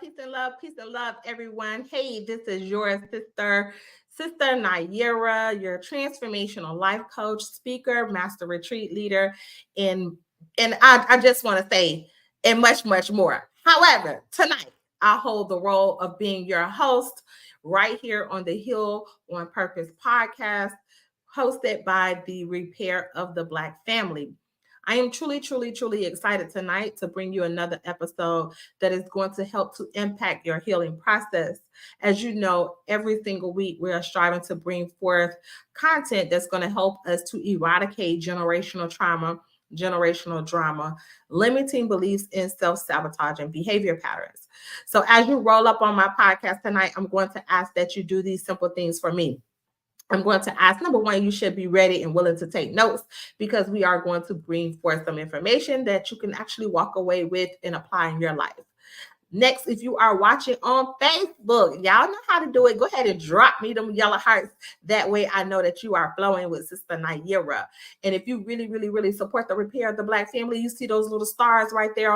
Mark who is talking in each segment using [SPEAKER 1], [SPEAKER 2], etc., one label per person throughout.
[SPEAKER 1] peace and love, everyone. Hey, this is your Sister Naira, your transformational life coach, speaker, master retreat leader, and I just want to say, and much, much more. However, tonight I hold the role of being your host right here on the Heal on Purpose podcast, hosted by the Repair of the Black Family. I am truly, truly, truly excited tonight to bring you another episode that is going to help to impact your healing process. As you know, every single week we are striving to bring forth content that's going to help us to eradicate generational trauma, generational drama, limiting beliefs, and self sabotaging behavior patterns. So, as you roll up on my podcast tonight, I'm going to ask that you do these simple things for me. I'm going to ask number one, you should be ready and willing to take notes because we are going to bring forth some information that you can actually walk away with and apply in your life. Next, if you are watching on Facebook, y'all know how to do it. Go ahead and drop me them yellow hearts. That way I know that you are flowing with Sister Naira. And if you really, really, really support the repair of the Black family, you see those little stars right there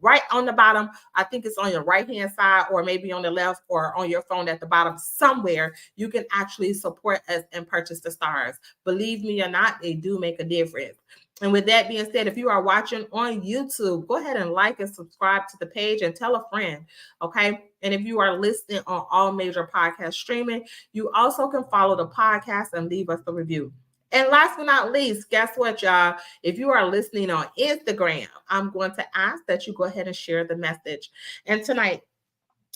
[SPEAKER 1] right on the bottom. I think it's on your right-hand side or maybe on the left or on your phone at the bottom somewhere. You can actually support us and purchase the stars. Believe me or not, they do make a difference. And with that being said, if you are watching on YouTube, go ahead and like and subscribe to the page and tell a friend, okay? And if you are listening on all major podcast streaming, you also can follow the podcast and leave us a review. And last but not least, guess what, y'all? If you are listening on Instagram, I'm going to ask that you go ahead and share the message. And tonight,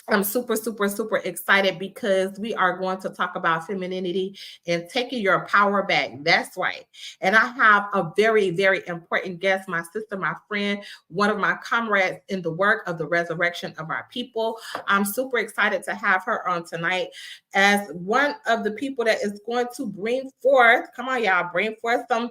[SPEAKER 1] I'm super, super, super excited because we are going to talk about femininity and taking your power back. That's right. And I have a very, very important guest, my sister, my friend, one of my comrades in the work of the resurrection of our people. I'm super excited to have her on tonight as one of the people that is going to bring forth, come on, y'all, bring forth some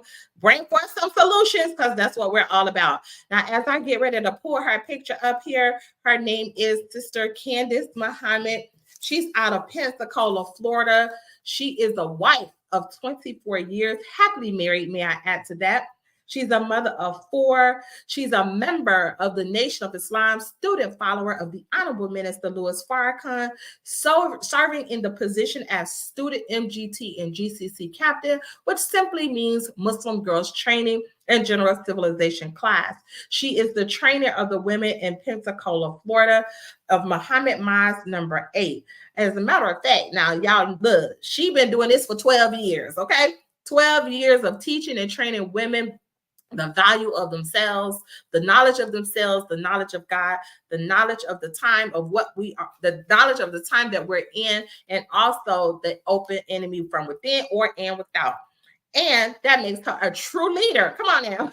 [SPEAKER 1] solutions because that's what we're all about. Now, as I get ready to pull her picture up here, her name is Sister Candance Muhammad. She's out of Pensacola, Florida. She is a wife of 24 years, happily married, may I add to that. She's a mother of four. She's a member of the Nation of Islam, student follower of the Honorable Minister Louis Farrakhan, serving in the position as student MGT and GCC captain, which simply means Muslim Girls Training and General Civilization class. She is the trainer of the women in Pensacola, Florida, of Muhammad Mosque number 8. As a matter of fact, now y'all look, she been doing this for 12 years, okay? 12 years of teaching and training women the value of themselves, the knowledge of themselves, the knowledge of God, the knowledge of the time of what we are, the knowledge of the time that we're in, and also the open enemy from within or and without. And that makes her a true leader. Come on now.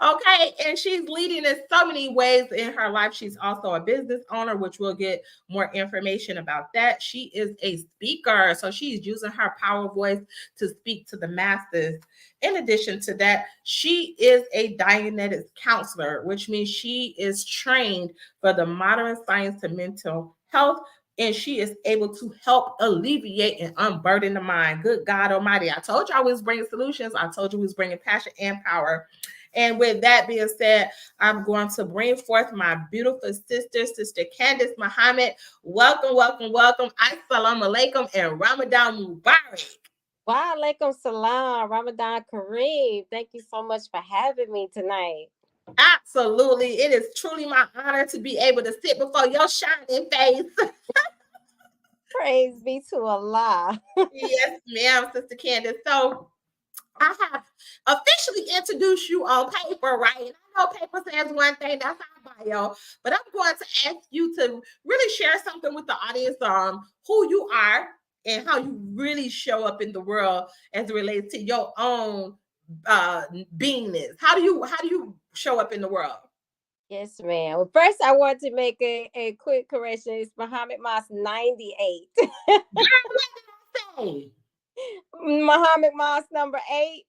[SPEAKER 1] Okay, and she's leading in so many ways in her life. She's also a business owner, which we'll get more information about that. She is a speaker, so she's using her power voice to speak to the masses. In addition to that, she is a Dianetics counselor, which means she is trained for the modern science to mental health, and she is able to help alleviate and unburden the mind. Good God Almighty. I told you I was bringing solutions. I told you we was bringing passion and power. And with that being said, I'm going to bring forth my beautiful sister, Sister Candance Muhammad. Welcome, welcome, welcome. Assalamu alaikum and Ramadan Mubarak.
[SPEAKER 2] Wa alaikum salam, Ramadan Kareem. Thank you so much for having me tonight.
[SPEAKER 1] Absolutely. It is truly my honor to be able to sit before your shining face.
[SPEAKER 2] Praise be to Allah.
[SPEAKER 1] Yes, ma'am, Sister Candance. So I have officially introduced you on paper, right? And I know paper says one thing, that's our bio, but I'm going to ask you to really share something with the audience on who you are and how you really show up in the world as it relates to your own beingness. How do you show up in the world?
[SPEAKER 2] Yes, ma'am. Well, first, I want to make a quick correction. It's Muhammad Mas 98.
[SPEAKER 1] Girl, what did I say?
[SPEAKER 2] Muhammad Mas number 8.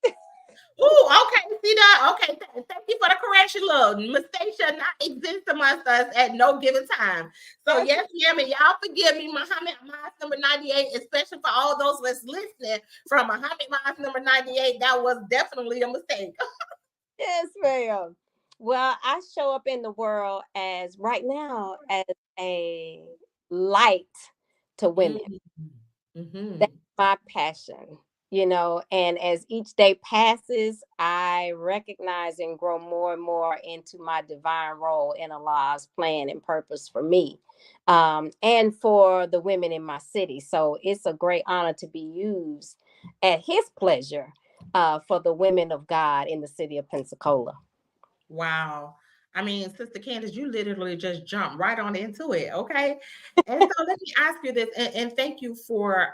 [SPEAKER 1] Oh, okay. See that? Okay. Thank you for the correction. Look, mistakes shall not exist amongst us at no given time. So, yes, ma'am, and y'all forgive me, Muhammad Mas number 98, especially for all those that's listening from Muhammad Mas number 98. That was definitely a mistake.
[SPEAKER 2] Yes, ma'am. Well, I show up in the world as right now as a light to women. That's
[SPEAKER 1] Mm-hmm.
[SPEAKER 2] my passion, and as each day passes, I recognize and grow more and more into my divine role in Allah's plan and purpose for me, and for the women in my city. So it's a great honor to be used at His pleasure, for the women of God in the city of Pensacola.
[SPEAKER 1] Wow. I mean, Sister Candace, you literally just jumped right on into it. Okay. And so let me ask you this, and thank you for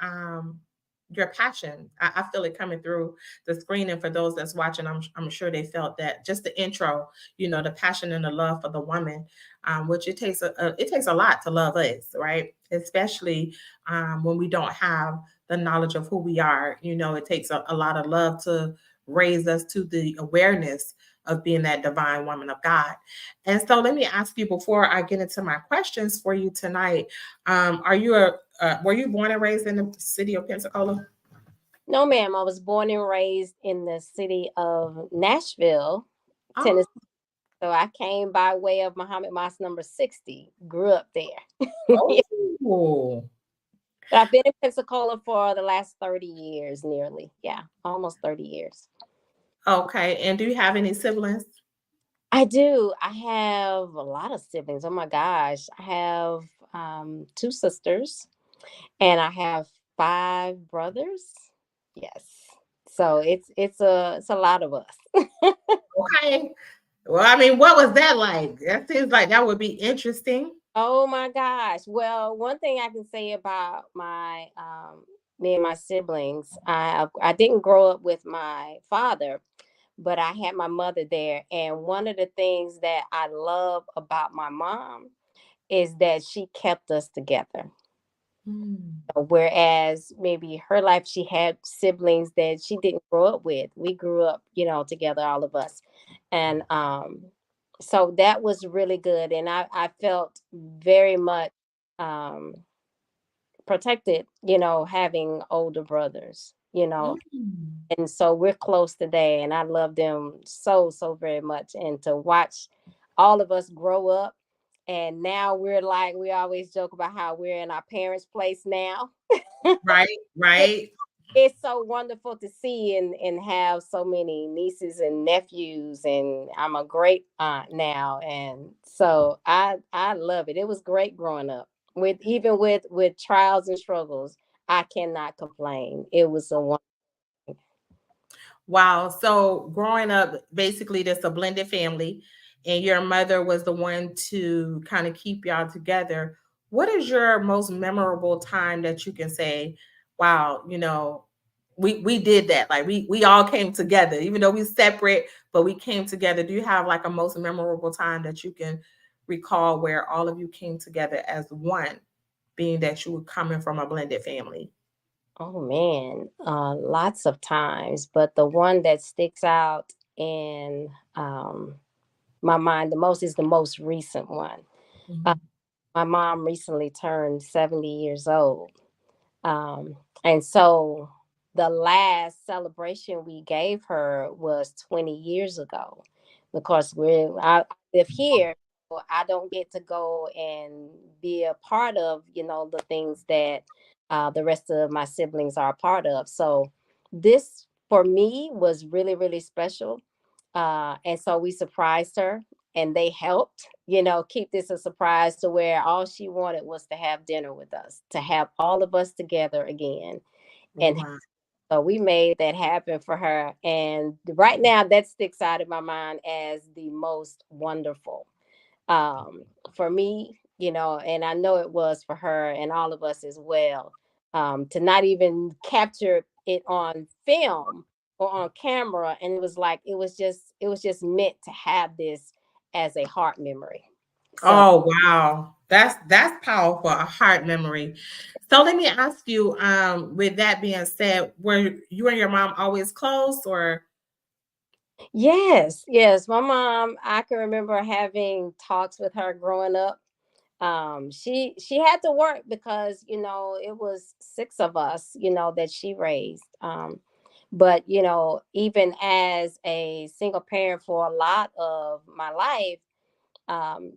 [SPEAKER 1] your passion. I feel it coming through the screen. And for those that's watching, I'm sure they felt that just the intro, the passion and the love for the woman, which it takes a lot to love us, right? Especially when we don't have the knowledge of who we are. It takes a lot of love to raise us to the awareness of being that divine woman of God. And so let me ask you before I get into my questions for you tonight. Are you were you born and raised in the city of Pensacola?
[SPEAKER 2] No, ma'am. I was born and raised in the city of Nashville,
[SPEAKER 1] Oh,
[SPEAKER 2] Tennessee. So I came by way of Muhammad Mosque number 60. Grew up there.
[SPEAKER 1] oh,
[SPEAKER 2] But I've been in Pensacola for the last 30 years, nearly. Yeah, almost 30 years.
[SPEAKER 1] okay. And do you have any siblings?
[SPEAKER 2] I do. I have a lot of siblings. Oh my gosh. I have two sisters and I have five brothers. Yes. So it's a lot of us.
[SPEAKER 1] Okay. Well, I mean, what was that like? That seems like that would be interesting.
[SPEAKER 2] Oh my gosh. Well, one thing I can say about my me and my siblings, I didn't grow up with my father, but I had my mother there. And one of the things that I love about my mom is that she kept us together.
[SPEAKER 1] Hmm.
[SPEAKER 2] Whereas maybe her life, she had siblings that she didn't grow up with. We grew up, together, all of us. And so that was really good. And I felt very much um, protected, having older brothers,
[SPEAKER 1] Mm.
[SPEAKER 2] and so we're close today, and I love them so, so very much. And to watch all of us grow up, and now we're like, we always joke about how we're in our parents' place now.
[SPEAKER 1] Right, right.
[SPEAKER 2] It's so wonderful to see and have so many nieces and nephews, and I'm a great aunt now, and so I love it. It was great growing up with, even with trials and struggles. I cannot complain. It was a wonderful.
[SPEAKER 1] Wow. So growing up, basically, that's a blended family, and your mother was the one to kind of keep y'all together. What is your most memorable time that you can say, wow, we did that. Like we all came together, even though we separate, but we came together. Do you have like a most memorable time that you can recall where all of you came together as one, being that you were coming from a blended family?
[SPEAKER 2] Oh man, lots of times, but the one that sticks out in my mind the most is the most recent one. Uh,
[SPEAKER 1] Mhm.
[SPEAKER 2] my mom recently turned 70 years old. And so the last celebration we gave her was 20 years ago, because I live here. So I don't get to go and be a part of, the things that the rest of my siblings are a part of. So this for me was really, really special. And so we surprised her, and they helped, keep this a surprise, to where all she wanted was to have dinner with us, to have all of us together again. And
[SPEAKER 1] Wow.
[SPEAKER 2] so we made that happen for her. And right now, that sticks out in my mind as the most wonderful, for me, and I know it was for her and all of us as well, to not even capture it on film or on camera. And it was just meant to have this as a heart memory. So
[SPEAKER 1] Oh, wow. That's powerful, a heart memory. So let me ask you, with that being said, were you and your mom always close or
[SPEAKER 2] yes, yes, my mom, I can remember having talks with her growing up. She had to work because it was six of us, that she raised. But even as a single parent for a lot of my life, um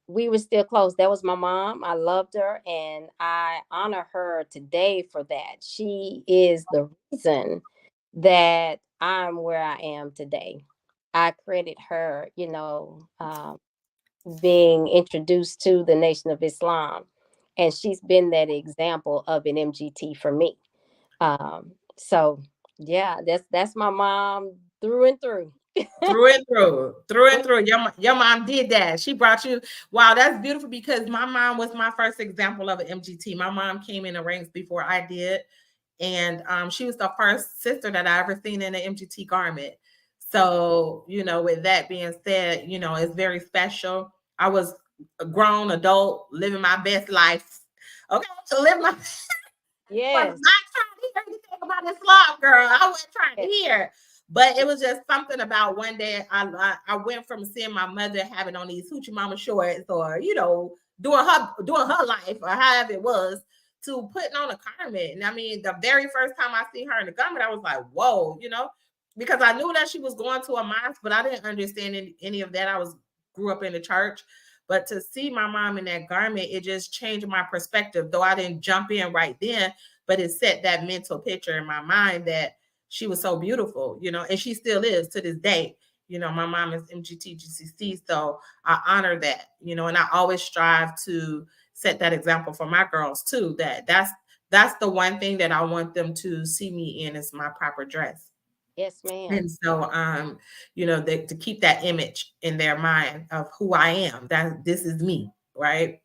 [SPEAKER 2] we were still close. That was my mom. I loved her and I honor her today for that. She is the reason that I'm where I am today. I credit her, being introduced to the Nation of Islam. And she's been that example of an MGT for me. So yeah, that's my mom through and through.
[SPEAKER 1] Through and through, through and through. Your mom did that. She brought you. Wow, that's beautiful because my mom was my first example of an MGT. My mom came in the ranks before I did, and she was the first sister that I ever seen in an MGT garment. So, with that being said, it's very special. I was a grown adult living my best life. Okay, to live my was
[SPEAKER 2] Yes.
[SPEAKER 1] not trying to hear anything about Islam, girl. I wasn't trying to
[SPEAKER 2] Yes.
[SPEAKER 1] hear. But it was just something about one day I went from seeing my mother having on these hoochie mama shorts or, doing her life or however it was to putting on a garment. And I mean, the very first time I see her in the garment, I was like, whoa, because I knew that she was going to a mosque, but I didn't understand any of that. Grew up in the church. But to see my mom in that garment, it just changed my perspective. Though I didn't jump in right then, but it set that mental picture in my mind that she was so beautiful, and she still is to this day. My mom is MGTGCC, so I honor that, and I always strive to set that example for my girls too. That's the one thing that I want them to see me in is my proper dress.
[SPEAKER 2] Yes, ma'am.
[SPEAKER 1] And so, to keep that image in their mind of who I am, that this is me, right?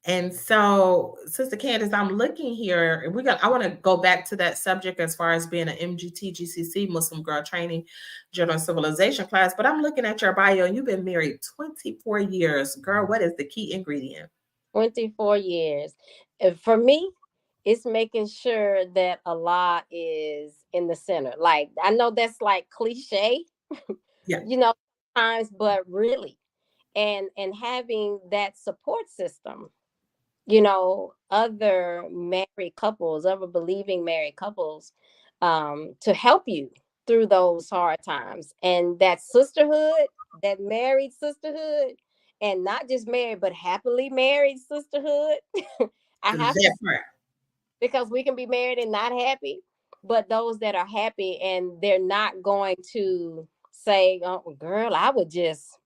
[SPEAKER 1] And so, Sister Candace, I'm looking here. I want to go back to that subject as far as being an MGT Muslim Girl Training General Civilization class. But I'm looking at your bio, and you've been married 24 years, girl. What is the key ingredient?
[SPEAKER 2] 24 years. And for me, it's making sure that Allah is in the center. Like, I know that's like cliche,
[SPEAKER 1] Yeah,
[SPEAKER 2] times, but really, and having that support system, other married couples, other believing married couples, to help you through those hard times. And that sisterhood, that married sisterhood, and not just married, but happily married sisterhood. I have to,
[SPEAKER 1] that part.
[SPEAKER 2] because we can be married and not happy, but those that are happy and they're not going to say, oh, girl, I would just,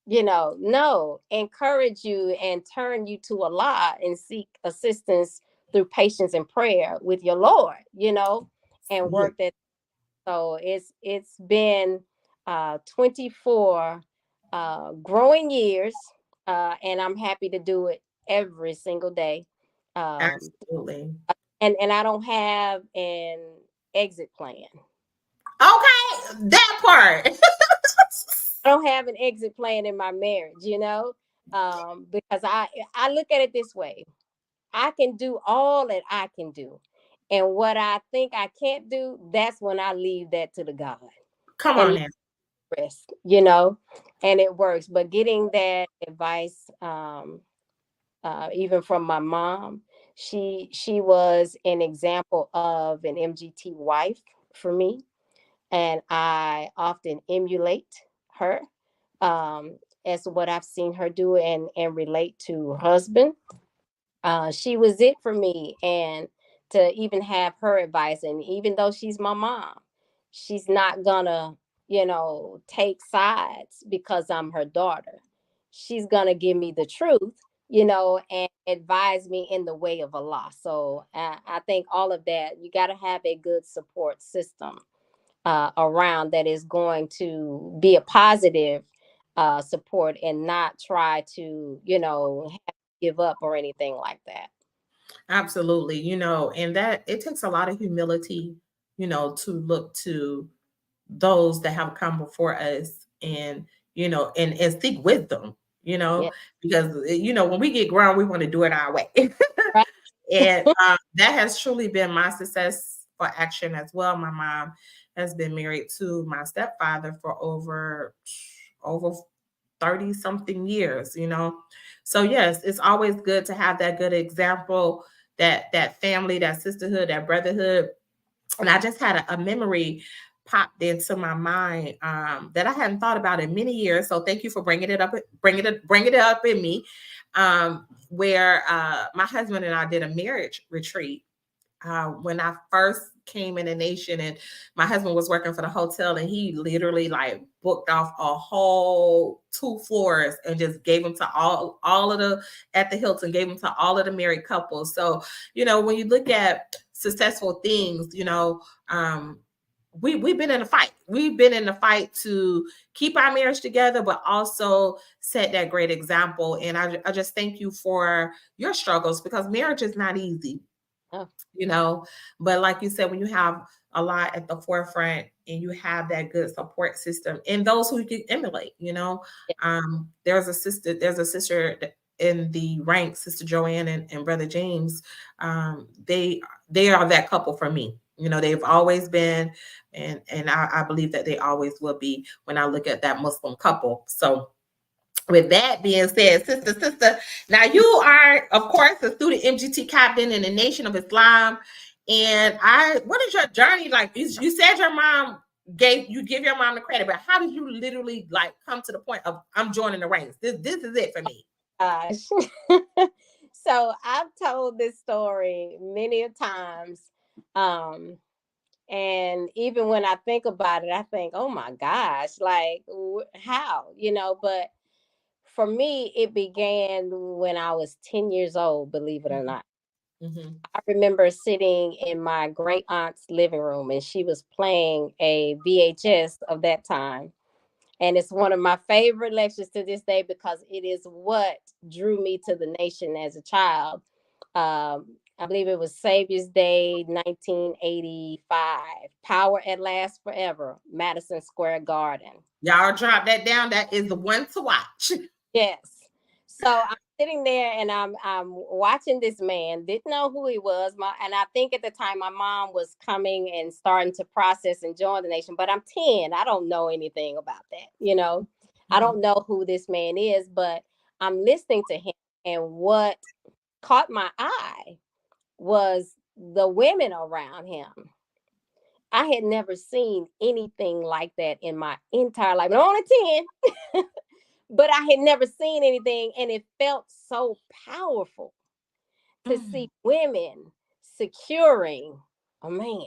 [SPEAKER 2] no, encourage you and turn you to Allah and seek assistance through patience and prayer with your Lord, and
[SPEAKER 1] Yeah,
[SPEAKER 2] work that. So it's been 24 growing years, and I'm happy to do it every single day. Um,
[SPEAKER 1] absolutely.
[SPEAKER 2] and I don't have an exit plan.
[SPEAKER 1] Okay, that part.
[SPEAKER 2] I don't have an exit plan in my marriage, because I look at it this way. I can do all that I can do. And what I think I can't do, that's when I leave that to the God
[SPEAKER 1] Come
[SPEAKER 2] and
[SPEAKER 1] on
[SPEAKER 2] let
[SPEAKER 1] now.
[SPEAKER 2] it rest, and it works. But getting that advice, even from my mom, she was an example of an MGT wife for me. And I often emulate her, as what I've seen her do and relate to her husband. She was it for me, and to even have her advice, and even though she's my mom, she's not gonna, take sides because I'm her daughter. She's gonna give me the truth, and advise me in the way of Allah. So I think all of that, you got to have a good support system around that is going to be a positive support and not try to, give up or anything like that.
[SPEAKER 1] Absolutely. And that it takes a lot of humility, to look to those that have come before us and, and seek wisdom,
[SPEAKER 2] Yeah.
[SPEAKER 1] because, when we get grown, we want to do it our way.
[SPEAKER 2] Right.
[SPEAKER 1] And that has truly been my success for action as well. My mom has been married to my stepfather for over 30 something years, So yes, it's always good to have that good example, that family, that sisterhood, that brotherhood. And I just had a memory. popped into my mind that I hadn't thought about in many years. So thank you for bringing it up in me. Where my husband and I did a marriage retreat when I first came in the nation, and my husband was working for the hotel, and he literally like booked off a whole 2 floors and just gave them to all of the at the Hilton, gave them to all of the married couples. So, when you look at successful things, we've been in a fight. We've been in a fight to keep our marriage together, but also set that great example. And I just thank you for your struggles, because marriage is not easy.
[SPEAKER 2] Oh,
[SPEAKER 1] you know but like you said, when you have a lot at the forefront and you have that good support system and those who you can emulate.
[SPEAKER 2] yeah.
[SPEAKER 1] There's a sister in the ranks, Sister Joanne and Brother James. They are that couple for me. They've always been, and I believe that they always will be when I look at that Muslim couple. So with that being said, sister, now you are, of course, a student MGT captain in the Nation of Islam. And what is your journey like? You said your mom give your mom the credit, but how did you literally like come to the point of I'm joining the ranks? This is it for me.
[SPEAKER 2] Gosh. So I've told this story many a times. Um, and even when I think about it, I think, oh my gosh, like how, but for me, it began when I was 10 years old, believe it or not.
[SPEAKER 1] Mm-hmm.
[SPEAKER 2] I remember sitting in my great aunt's living room, and she was playing a VHS of that time. And it's one of my favorite lectures to this day because it is what drew me to the nation as a child. I believe it was Savior's Day, 1985. Power at Last Forever, Madison Square Garden.
[SPEAKER 1] Y'all drop that down. That is the one to watch.
[SPEAKER 2] Yes. So I'm sitting there and I'm watching this man. Didn't know who he was. And I think at the time my mom was coming and starting to process and join the nation. But I'm 10. I don't know anything about that. I
[SPEAKER 1] Mhm.
[SPEAKER 2] don't know who this man is, but I'm listening to him. And what caught my eye was the women around him. I had never seen anything like that in my entire life. I'm only 10. But I had never seen anything, and it felt so powerful to
[SPEAKER 1] Mm.
[SPEAKER 2] see women securing a man,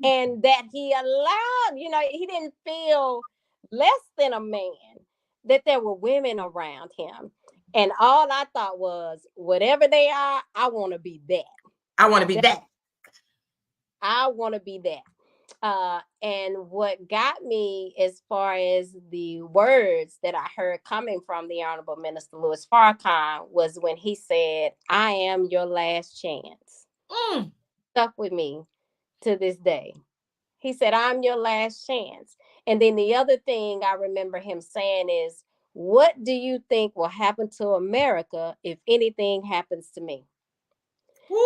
[SPEAKER 2] and that he allowed, he didn't feel less than a man, that there were women around him. And all I thought was, whatever they are, I want to be that.
[SPEAKER 1] I want to be
[SPEAKER 2] That
[SPEAKER 1] that.
[SPEAKER 2] I want to be that. And what got me as far as the words that I heard coming from the Honorable Minister Louis Farrakhan was when he said, I am your last chance.
[SPEAKER 1] Mm.
[SPEAKER 2] Stuck with me to this day. He said, I'm your last chance. And then the other thing I remember him saying is, what do you think will happen to America if anything happens to me?
[SPEAKER 1] Woo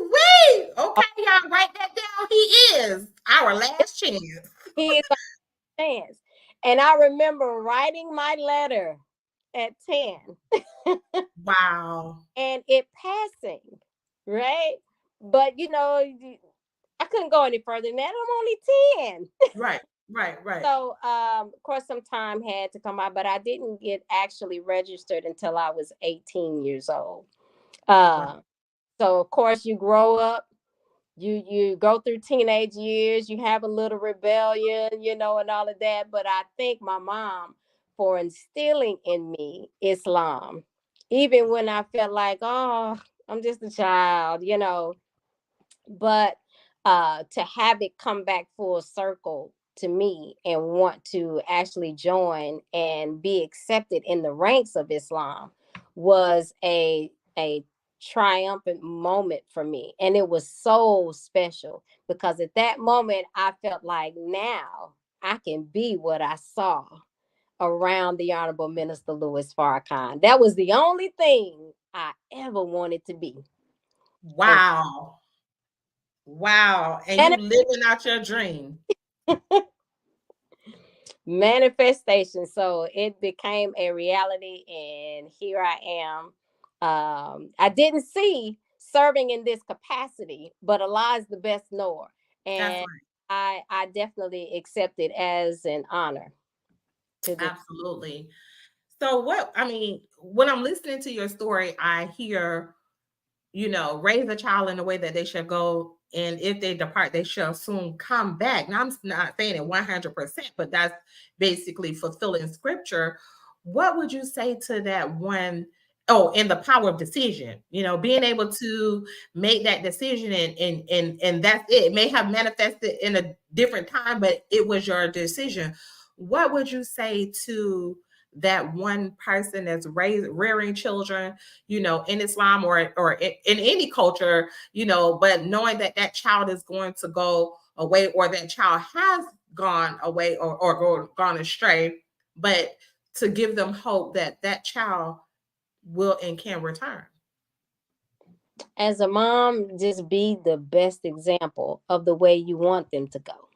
[SPEAKER 1] wee. Okay, y'all write that down. He is our last chance.
[SPEAKER 2] He is our chance. And I remember writing my letter at 10
[SPEAKER 1] Wow.
[SPEAKER 2] and it passing, right? But I couldn't go any further than that. I'm only 10.
[SPEAKER 1] Right, right, right,
[SPEAKER 2] So of course some time had to come by, but I didn't get actually registered until I was 18 years old.
[SPEAKER 1] right.
[SPEAKER 2] Uh so of course you grow up, you go through teenage years, you have a little rebellion, and all of that. But I thank my mom for instilling in me Islam, even when I felt like, oh, I'm just a child, but to have it come back full circle to me and want to actually join and be accepted in the ranks of Islam was a triumphant moment for me, and it was so special because at that moment I felt like now I can be what I saw around the Honorable Minister Louis Farrakhan. That was the only thing I ever wanted to be. And
[SPEAKER 1] Wow. Wow. And
[SPEAKER 2] and
[SPEAKER 1] you living out your dream.
[SPEAKER 2] manifestation. So it became a reality, and here I am. I didn't see serving in this capacity, but Allah is the best knower.
[SPEAKER 1] That's
[SPEAKER 2] And
[SPEAKER 1] right.
[SPEAKER 2] I definitely accept it as an honor to do.
[SPEAKER 1] Absolutely. So what I mean, when I'm listening to your story, I hear, raise a child in the way that they should go, and if they depart, they shall soon come back. Now, I'm not saying it 100%, but that's basically fulfilling scripture. What would you say to that one? Oh, and the power of decision, being able to make that decision, and that's it. It may have manifested in a different time, but it was your decision. What would you say to that one person that's rearing children, in Islam, or in any culture, but knowing that that child is going to go away, or that child has gone away, or gone astray, but to give them hope that that child will and can return.
[SPEAKER 2] As a mom, just be the best example of the way you want them to go.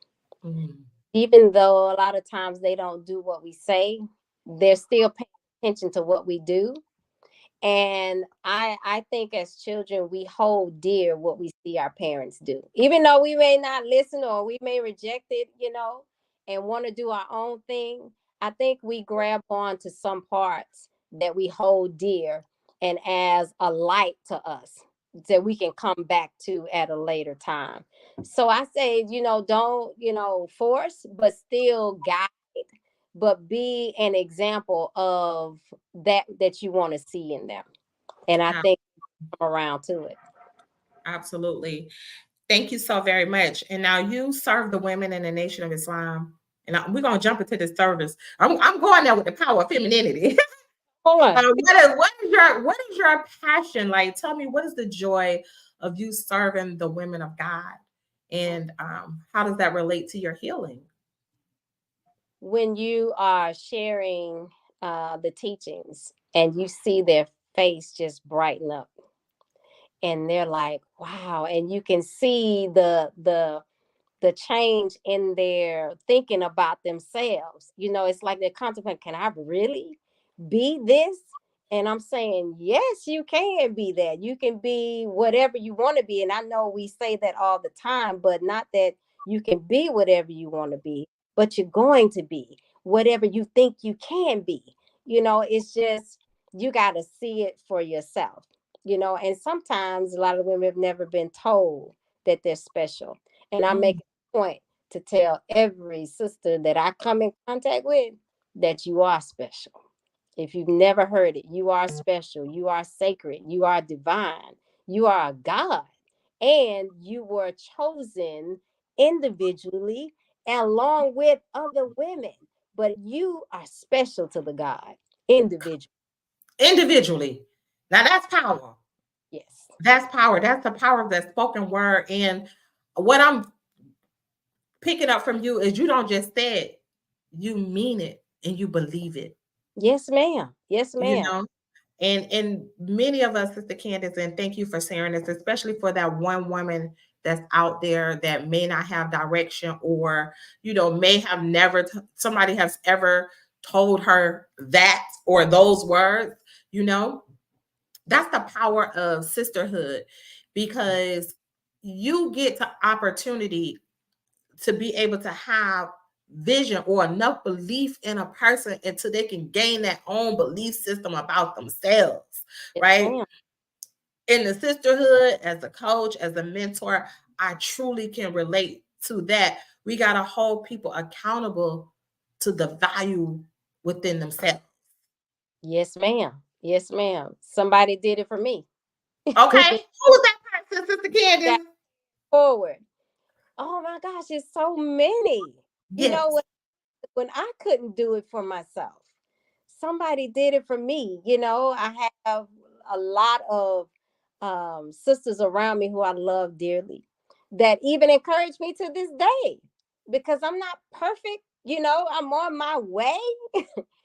[SPEAKER 1] Mm.
[SPEAKER 2] Even though a lot of times they don't do what we say, they're still paying attention to what we do. And I think as children, we hold dear what we see our parents do. Even though we may not listen or we may reject it, and want to do our own thing, I think we grab on to some parts that we hold dear and as a light to us that we can come back to at a later time. So I say, don't, force, but still guide, but be an example of that you want to see in them. And I
[SPEAKER 1] Ab-
[SPEAKER 2] think come around to it.
[SPEAKER 1] Absolutely. Thank you so very much. And now you serve the women in the Nation of Islam. And we're going to jump into this service. I'm going there with the power of femininity.
[SPEAKER 2] Hold on.
[SPEAKER 1] What is your passion? Like, tell me, what is the joy of you serving the women of God, and how does that relate to your healing?
[SPEAKER 2] When you are sharing the teachings and you see their face just brighten up, and they're like, wow, and you can see the change in their thinking about themselves. It's like they're contemplating, can I really be this? And I'm saying, yes, you can be that. You can be whatever you want to be. And I know we say that all the time, but not that you can be whatever you want to be, but you're going to be whatever you think you can be. It's just, you got to see it for yourself, and sometimes a lot of women have never been told that they're special. And I make
[SPEAKER 1] Mm.
[SPEAKER 2] a point to tell every sister that I come in contact with that you are special. If you've never heard it, you are special, you are sacred, you are divine, you are a God, and you were chosen individually along with other women. But you are special to the God individually.
[SPEAKER 1] Individually. Now that's power.
[SPEAKER 2] Yes.
[SPEAKER 1] That's power. That's the power of that spoken word. And what I'm picking up from you is you don't just say it, you mean it and you believe it.
[SPEAKER 2] Yes, ma'am. Yes,
[SPEAKER 1] You
[SPEAKER 2] ma'am.
[SPEAKER 1] know, and many of us, Sister Candace, and thank you for sharing this, especially for that one woman that's out there that may not have direction, or may have never somebody has ever told her that or those words. You know, that's the power of sisterhood, because you get the opportunity to be able to have vision or enough belief in a person until they can gain their own belief system about themselves,
[SPEAKER 2] Yes,
[SPEAKER 1] right?
[SPEAKER 2] ma'am.
[SPEAKER 1] In the sisterhood, as a coach, as a mentor, I truly can relate to that. We got to hold people accountable to the value within themselves.
[SPEAKER 2] Yes, ma'am. Yes, ma'am. Somebody did it for me.
[SPEAKER 1] Okay. Who's that person, Sister
[SPEAKER 2] That
[SPEAKER 1] Candace?
[SPEAKER 2] forward. Oh my gosh, it's so many. You know
[SPEAKER 1] Yes.
[SPEAKER 2] what? When I couldn't do it for myself, somebody did it for me. I have a lot of sisters around me who I love dearly that even encourage me to this day, because I'm not perfect. I'm on my way.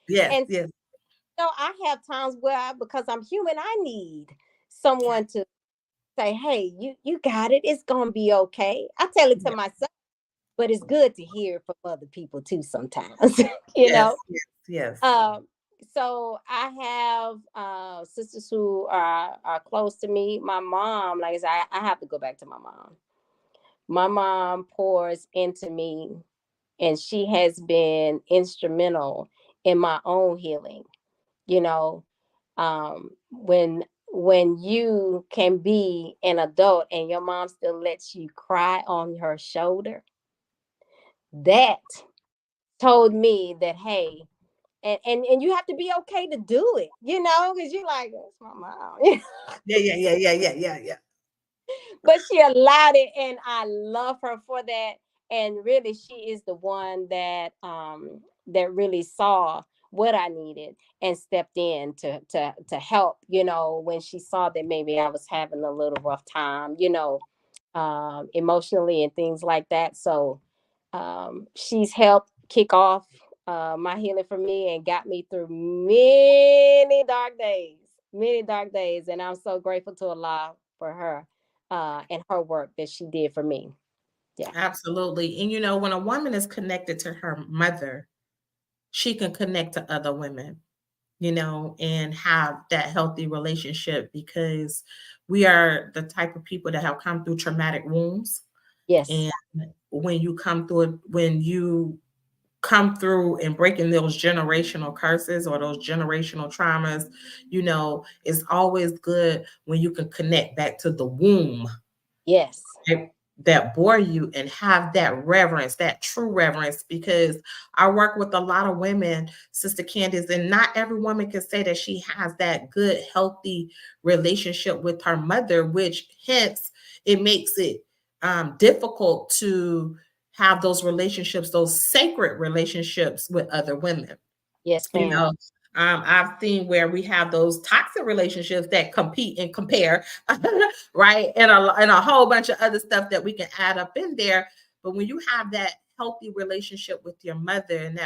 [SPEAKER 1] Yes.
[SPEAKER 2] And
[SPEAKER 1] Yes.
[SPEAKER 2] I have times where because I'm human, I need someone to say, hey, you got it. It's going to be okay. I tell it to
[SPEAKER 1] Yes.
[SPEAKER 2] myself, but it's good to hear from other people too sometimes, you
[SPEAKER 1] Yes.
[SPEAKER 2] know.
[SPEAKER 1] Yes. Yes.
[SPEAKER 2] Um, so I have sisters who are close to me. My mom, like I said, I have to go back to my mom. My mom pours into me, and she has been instrumental in my own healing. You know, when you can be an adult and your mom still lets you cry on her shoulder, that told me that, hey, and you have to be okay to do it, because you're like, that's my mom.
[SPEAKER 1] Yeah, yeah, yeah, yeah, yeah, yeah, yeah.
[SPEAKER 2] But she allowed it, and I love her for that. And really, she is the one that really saw what I needed and stepped in to help, when she saw that maybe I was having a little rough time, emotionally and things like that. So she's helped kick off my healing for me and got me through many dark days. And I'm so grateful to Allah for her and her work that she did for me. Yeah.
[SPEAKER 1] Absolutely. And when a woman is connected to her mother, she can connect to other women, and have that healthy relationship, because we are the type of people that have come through traumatic wounds.
[SPEAKER 2] Yes.
[SPEAKER 1] And when you come through and breaking those generational curses or those generational traumas, it's always good when you can connect back to the womb
[SPEAKER 2] Yes.
[SPEAKER 1] that bore you, and have that reverence, that true reverence. Because I work with a lot of women, Sister Candace, and not every woman can say that she has that good, healthy relationship with her mother, which hence it makes it difficult to have those relationships, those sacred relationships with other women.
[SPEAKER 2] Yes,
[SPEAKER 1] you
[SPEAKER 2] ma'am.
[SPEAKER 1] know I've seen where we have those toxic relationships that compete and compare, right, and a whole bunch of other stuff that we can add up in there. But when you have that healthy relationship with your mother, and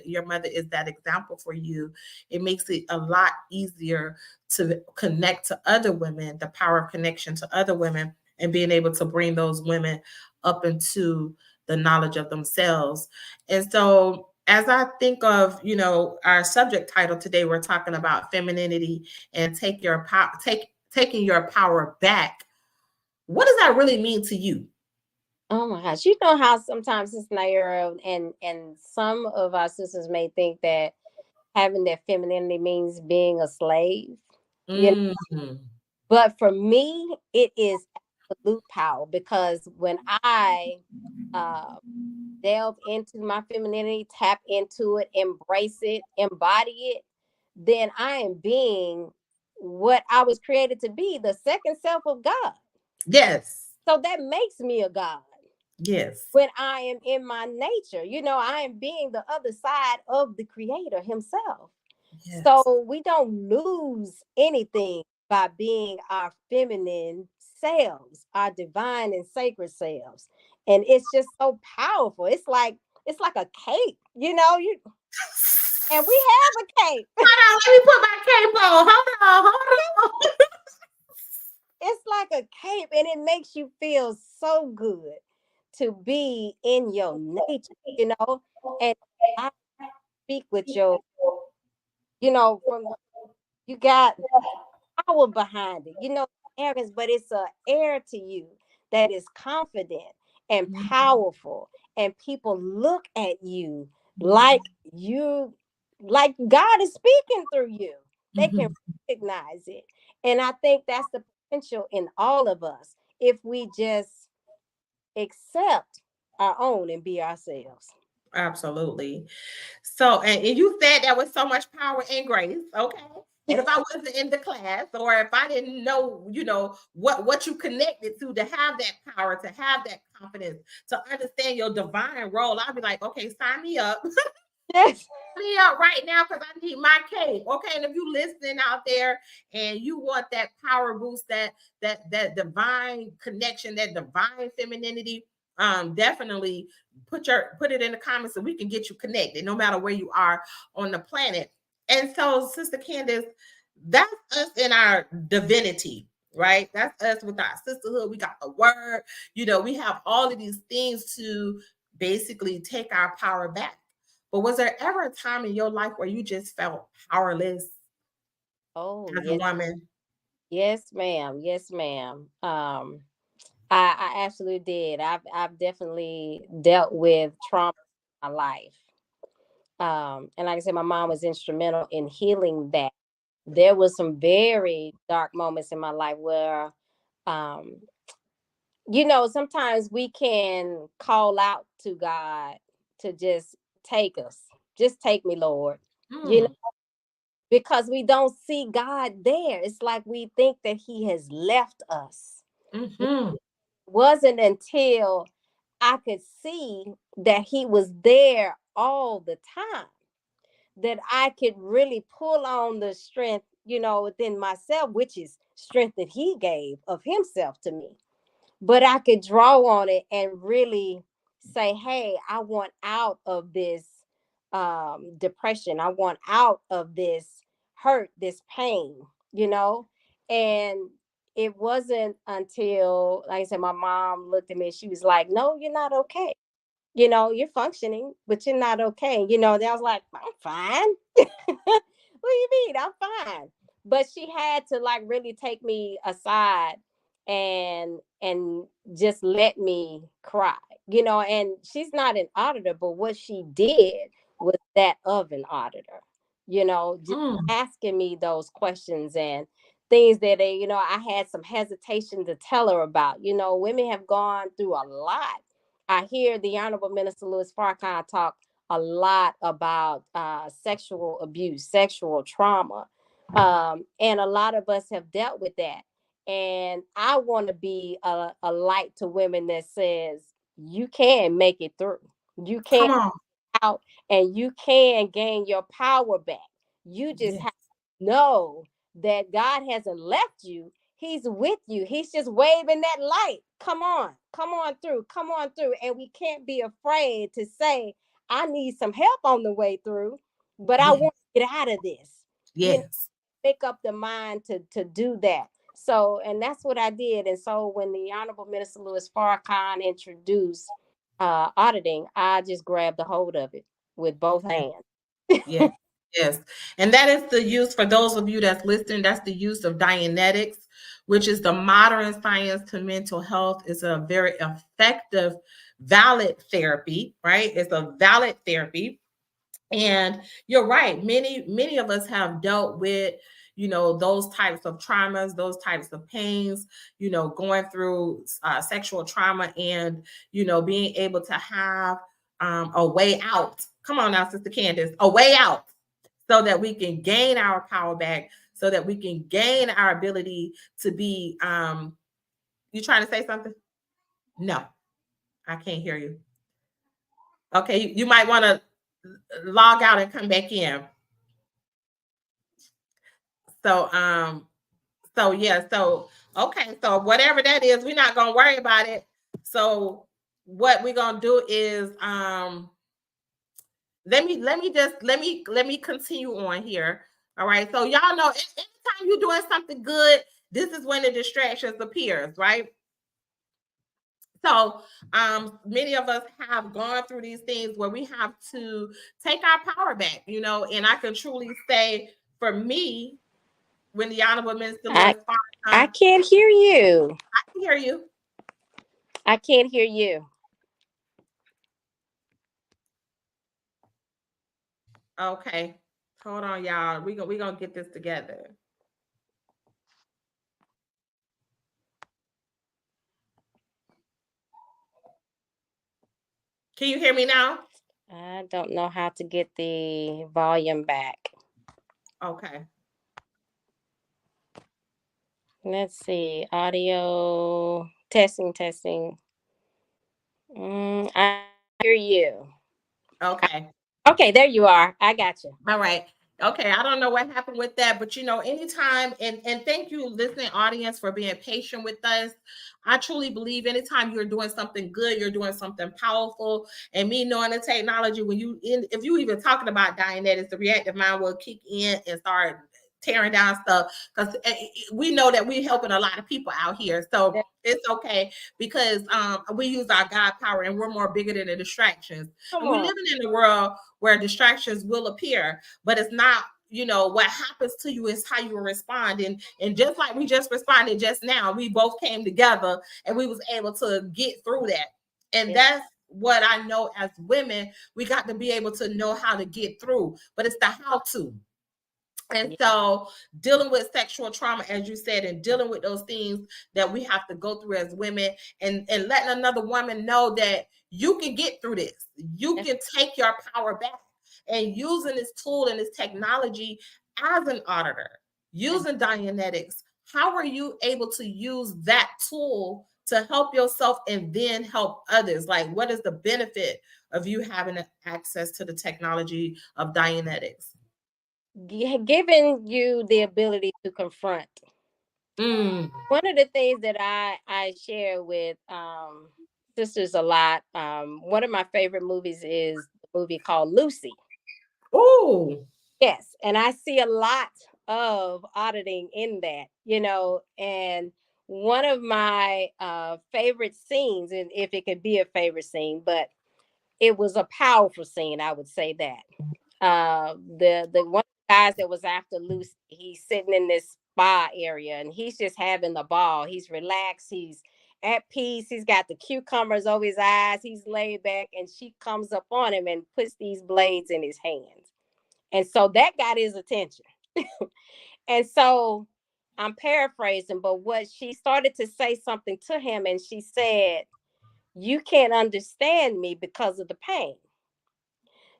[SPEAKER 1] your mother is that example for you, it makes it a lot easier to connect to other women, the power of connection to other women, and being able to bring those women up into the knowledge of themselves. And so, as I think of, our subject title today, we're talking about femininity and taking your power back. What does that really mean to you?
[SPEAKER 2] Oh my gosh. You know how sometimes it's Naira and some of our sisters may think that having that femininity means being a slave. You know?
[SPEAKER 1] Mm,
[SPEAKER 2] But for me, it is absolute power, because when I uh delve into my femininity, tap into it, embrace it, embody it, then I am being what I was created to be, the second self of God.
[SPEAKER 1] yes,
[SPEAKER 2] So that makes me a God.
[SPEAKER 1] yes,
[SPEAKER 2] When I am in my nature, I am being the other side of the creator himself.
[SPEAKER 1] yes,
[SPEAKER 2] So we don't lose anything by being our feminine selves, our divine and sacred selves. And it's just so powerful. It's like a cape, and we have a cape.
[SPEAKER 1] hold on, let me put my cape on. Hold on, hold on.
[SPEAKER 2] It's like a cape, and it makes you feel so good to be in your nature. And I speak with from you got power behind it. Arrogance, but it's a air to you that is confident and powerful, and people look at you like you, like God is speaking through you. They can
[SPEAKER 1] Mhm.
[SPEAKER 2] recognize it, and I think that's the potential in all of us if we just accept our own and be ourselves.
[SPEAKER 1] Absolutely. So, and you said that with so much power and grace, okay? And if I wasn't in the class, or if I didn't know, what you connected to have that power, to have that confidence, to understand your divine role, I'd be like, okay, sign me up.
[SPEAKER 2] Yes.
[SPEAKER 1] Me up right now, because I need my cake. Okay. And if you listening out there and you want that power boost, that divine connection, that divine femininity, definitely put it in the comments so we can get you connected, no matter where you are on the planet. And so, Sister Candace, that's us in our divinity, right? That's us with our sisterhood. We got the word, we have all of these things to basically take our power back. But was there ever a time in your life where you just felt powerless
[SPEAKER 2] Oh,
[SPEAKER 1] as a
[SPEAKER 2] yes.
[SPEAKER 1] woman?
[SPEAKER 2] Yes, ma'am. Yes, ma'am. I absolutely did. I've definitely dealt with trauma in my life. And like I said, my mom was instrumental in healing that. There was some very dark moments in my life where, um, sometimes we can call out to God to just take us, just take me, Lord. You know,
[SPEAKER 1] Mm,
[SPEAKER 2] because we don't see God there. It's like we think that He has left us. It
[SPEAKER 1] mm-hmm,
[SPEAKER 2] wasn't until I could see that He was there all the time that I could really pull on the strength, within myself, which is strength that He gave of Himself to me. But I could draw on it and really say, hey, I want out of this depression. I want out of this hurt, this pain, you know? And it wasn't until, like I said, my mom looked at me and she was like, no, you're not okay. You're functioning, but you're not okay. Then I was like, I'm fine. What do you mean? I'm fine. But she had to like really take me aside and just let me cry. And she's not an auditor, but what she did was that of an auditor, just
[SPEAKER 1] mm,
[SPEAKER 2] asking me those questions and things that I had some hesitation to tell her about. Women have gone through a lot. I hear the Honorable Minister Louis Farrakhan talk a lot about sexual abuse, sexual trauma. And a lot of us have dealt with that. And I want to be a light to women that says, you can make it through. You can
[SPEAKER 1] come on.
[SPEAKER 2] out and you can gain your power back. You just
[SPEAKER 1] Yes,
[SPEAKER 2] have to know that God hasn't left you. He's with you. He's just waving that light. Come on through, come on through. And we can't be afraid to say, I need some help on the way through, but I
[SPEAKER 1] yes,
[SPEAKER 2] want to get out of this. You know,
[SPEAKER 1] yes,
[SPEAKER 2] make up the mind to do that. So, and that's what I did. And so when the Honorable Minister Louis Farrakhan introduced auditing, I just grabbed a hold of it with both hands.
[SPEAKER 1] yes, yes. And that is the use, for those of you that's listening, that's the use of Dianetics, which is the modern science to mental health. Is a very effective, valid therapy, right? It's a valid therapy. And you're right. Many of us have dealt with, those types of traumas, those types of pains, going through sexual trauma and, being able to have a way out. Come on now, Sister Candace, a way out so that we can gain our power back, so that we can gain our ability to be, you trying to say something? No, I can't hear you. Okay, you might want to log out and come back in. So yeah, so okay, so whatever that is, we're not gonna worry about it. So what we're gonna do is let me continue on here. All right. So y'all know anytime you're doing something good, this is when the distractions appears, right? So many of us have gone through these things where we have to take our power back, and I can truly say for me, when the Honorable Minister Louis
[SPEAKER 2] I I
[SPEAKER 1] Farrakhan,
[SPEAKER 2] can't hear you.
[SPEAKER 1] I can hear you.
[SPEAKER 2] I can't hear you.
[SPEAKER 1] Okay. Hold on, y'all. We gonna get this together. Can you hear me now?
[SPEAKER 2] I don't know how to get the volume back.
[SPEAKER 1] Okay.
[SPEAKER 2] Let's see. Audio testing, testing. I hear you.
[SPEAKER 1] Okay.
[SPEAKER 2] Okay, there you are. I got you.
[SPEAKER 1] All right. Okay. I don't know what happened with that, but anytime, and thank you, listening audience, for being patient with us. I truly believe anytime you're doing something good, you're doing something powerful. And me knowing the technology, if you even talking about Dianetics, the reactive mind will kick in and start tearing down stuff, because we know that we're helping a lot of people out here. So it's okay, because we use our God power and we're more bigger than the distractions.
[SPEAKER 2] Come
[SPEAKER 1] And we're
[SPEAKER 2] on.
[SPEAKER 1] living in a world where distractions will appear, but it's not, what happens to you is how you respond. And just like we just responded just now, we both came together and we was able to get through that. And
[SPEAKER 2] Yeah.
[SPEAKER 1] that's what I know as women, we got to be able to know how to get through, but it's the how to. And
[SPEAKER 2] Yeah.
[SPEAKER 1] so dealing with sexual trauma, as you said, and dealing with those things that we have to go through as women, and letting another woman know that you can get through this. You
[SPEAKER 2] Yeah.
[SPEAKER 1] can take your power back. And using this tool and this technology as an auditor, using Dianetics, how are you able to use that tool to help yourself and then help others? Like, what is the benefit of you having access to the technology of Dianetics?
[SPEAKER 2] Giving you the ability to confront.
[SPEAKER 1] Mm.
[SPEAKER 2] One of the things that I share with sisters a lot. One of my favorite movies is the movie called Lucy.
[SPEAKER 1] Oh,
[SPEAKER 2] Yes, and I see a lot of auditing in that, and one of my favorite scenes, and if it could be a favorite scene, but it was a powerful scene, I would say that. The one of the guys that was after Lucy, he's sitting in this spa area and he's just having the ball. He's relaxed, he's at peace, he's got the cucumbers over his eyes, he's laid back, and she comes up on him and puts these blades in his hands. And so that got his attention. And so I'm paraphrasing, but what she started to say something to him, and she said, "You can't understand me because of the pain."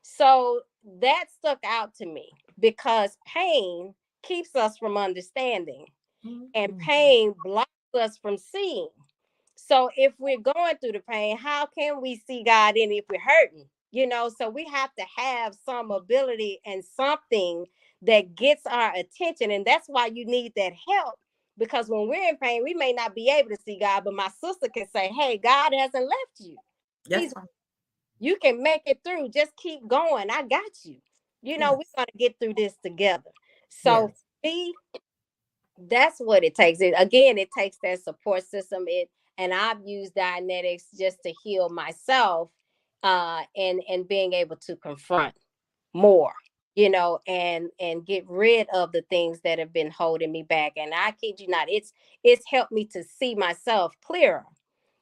[SPEAKER 2] So that stuck out to me because pain keeps us from understanding, and
[SPEAKER 1] mm-hmm.
[SPEAKER 2] pain blocks us from seeing. So if we're going through the pain, how can we see God in it if we're hurting? So we have to have some ability and something that gets our attention. And that's why you need that help. Because when we're in pain, we may not be able to see God, but my sister can say, "Hey, God hasn't left you.
[SPEAKER 1] That's
[SPEAKER 2] He's
[SPEAKER 1] right.
[SPEAKER 2] You can make it through. Just keep going. I got you. We're
[SPEAKER 1] Yes,
[SPEAKER 2] gonna get through this together." So
[SPEAKER 1] yes.
[SPEAKER 2] for me, that's what it takes. It takes that support system. And I've used Dianetics just to heal myself, and being able to confront more, and get rid of the things that have been holding me back. And I kid you not, it's helped me to see myself clearer,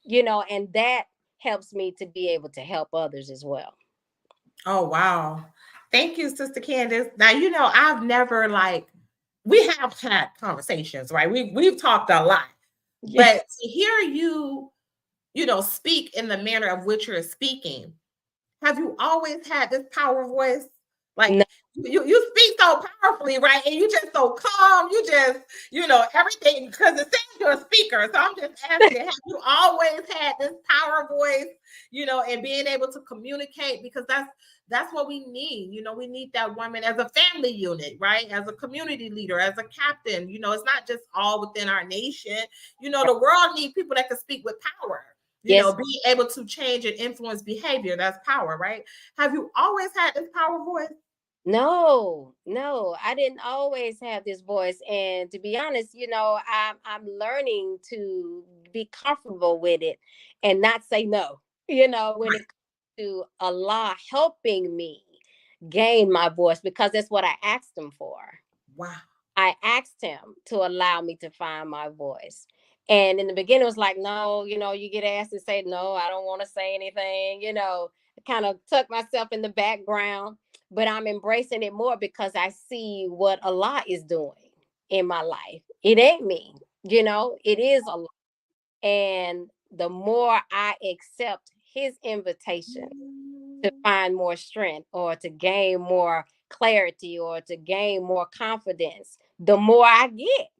[SPEAKER 2] and that helps me to be able to help others as well.
[SPEAKER 1] Oh, wow. Thank you, Sister Candace. Now, I've never we have had conversations, right? We've talked a lot,
[SPEAKER 2] Yeah.
[SPEAKER 1] but to hear you, speak in the manner of which you're speaking, have you always had this power voice? Like
[SPEAKER 2] No,
[SPEAKER 1] you speak so powerfully, right? And you just so calm. You just, everything because it says you're a speaker. So I'm just asking, have you always had this power voice, and being able to communicate? Because that's what we need. We need that woman as a family unit, right? As a community leader, as a captain. It's not just all within our nation. The world needs people that can speak with power,
[SPEAKER 2] yes.
[SPEAKER 1] be able to change and influence behavior. That's power, right? Have you always had this power voice?
[SPEAKER 2] No, no, I didn't always have this voice. And to be honest, I'm learning to be comfortable with it and not say no, when it
[SPEAKER 1] Right.
[SPEAKER 2] comes to Allah helping me gain my voice, because that's what I asked him for.
[SPEAKER 1] Wow.
[SPEAKER 2] I asked him to allow me to find my voice. And in the beginning, it was like, no, you get asked to say, no, I don't want to say anything, kind of tuck myself in the background. But I'm embracing it more because I see what Allah is doing in my life. It ain't me, it is Allah. And the more I accept his invitation to find more strength or to gain more clarity or to gain more confidence, the more I get.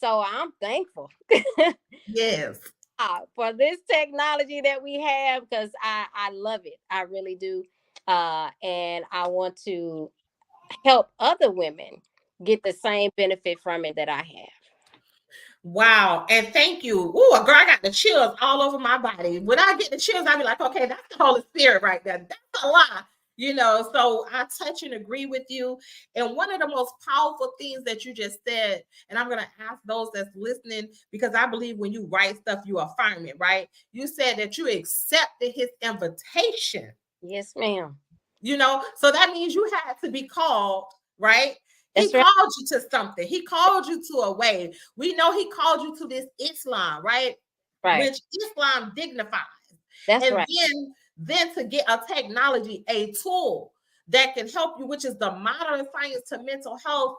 [SPEAKER 2] So I'm thankful
[SPEAKER 1] Yes.
[SPEAKER 2] for this technology that we have, because I love it. I really do. And I want to help other women get the same benefit from it that I have.
[SPEAKER 1] Wow. And thank you. Ooh, girl, I got the chills all over my body. When I get the chills, I be like, okay, that's the Holy Spirit right there. That's a lie. So I touch and agree with you. And one of the most powerful things that you just said, and I'm going to ask those that's listening, because I believe when you write stuff, you affirm it, right? You said that you accepted his invitation.
[SPEAKER 2] Yes, ma'am.
[SPEAKER 1] So that means you had to be called, right? He
[SPEAKER 2] That's right.
[SPEAKER 1] called you to something. He called you to a way. We know he called you to this Islam, right?
[SPEAKER 2] Right.
[SPEAKER 1] Which Islam dignifies.
[SPEAKER 2] That's
[SPEAKER 1] And
[SPEAKER 2] right.
[SPEAKER 1] then to get a technology, a tool that can help you, which is the modern science to mental health,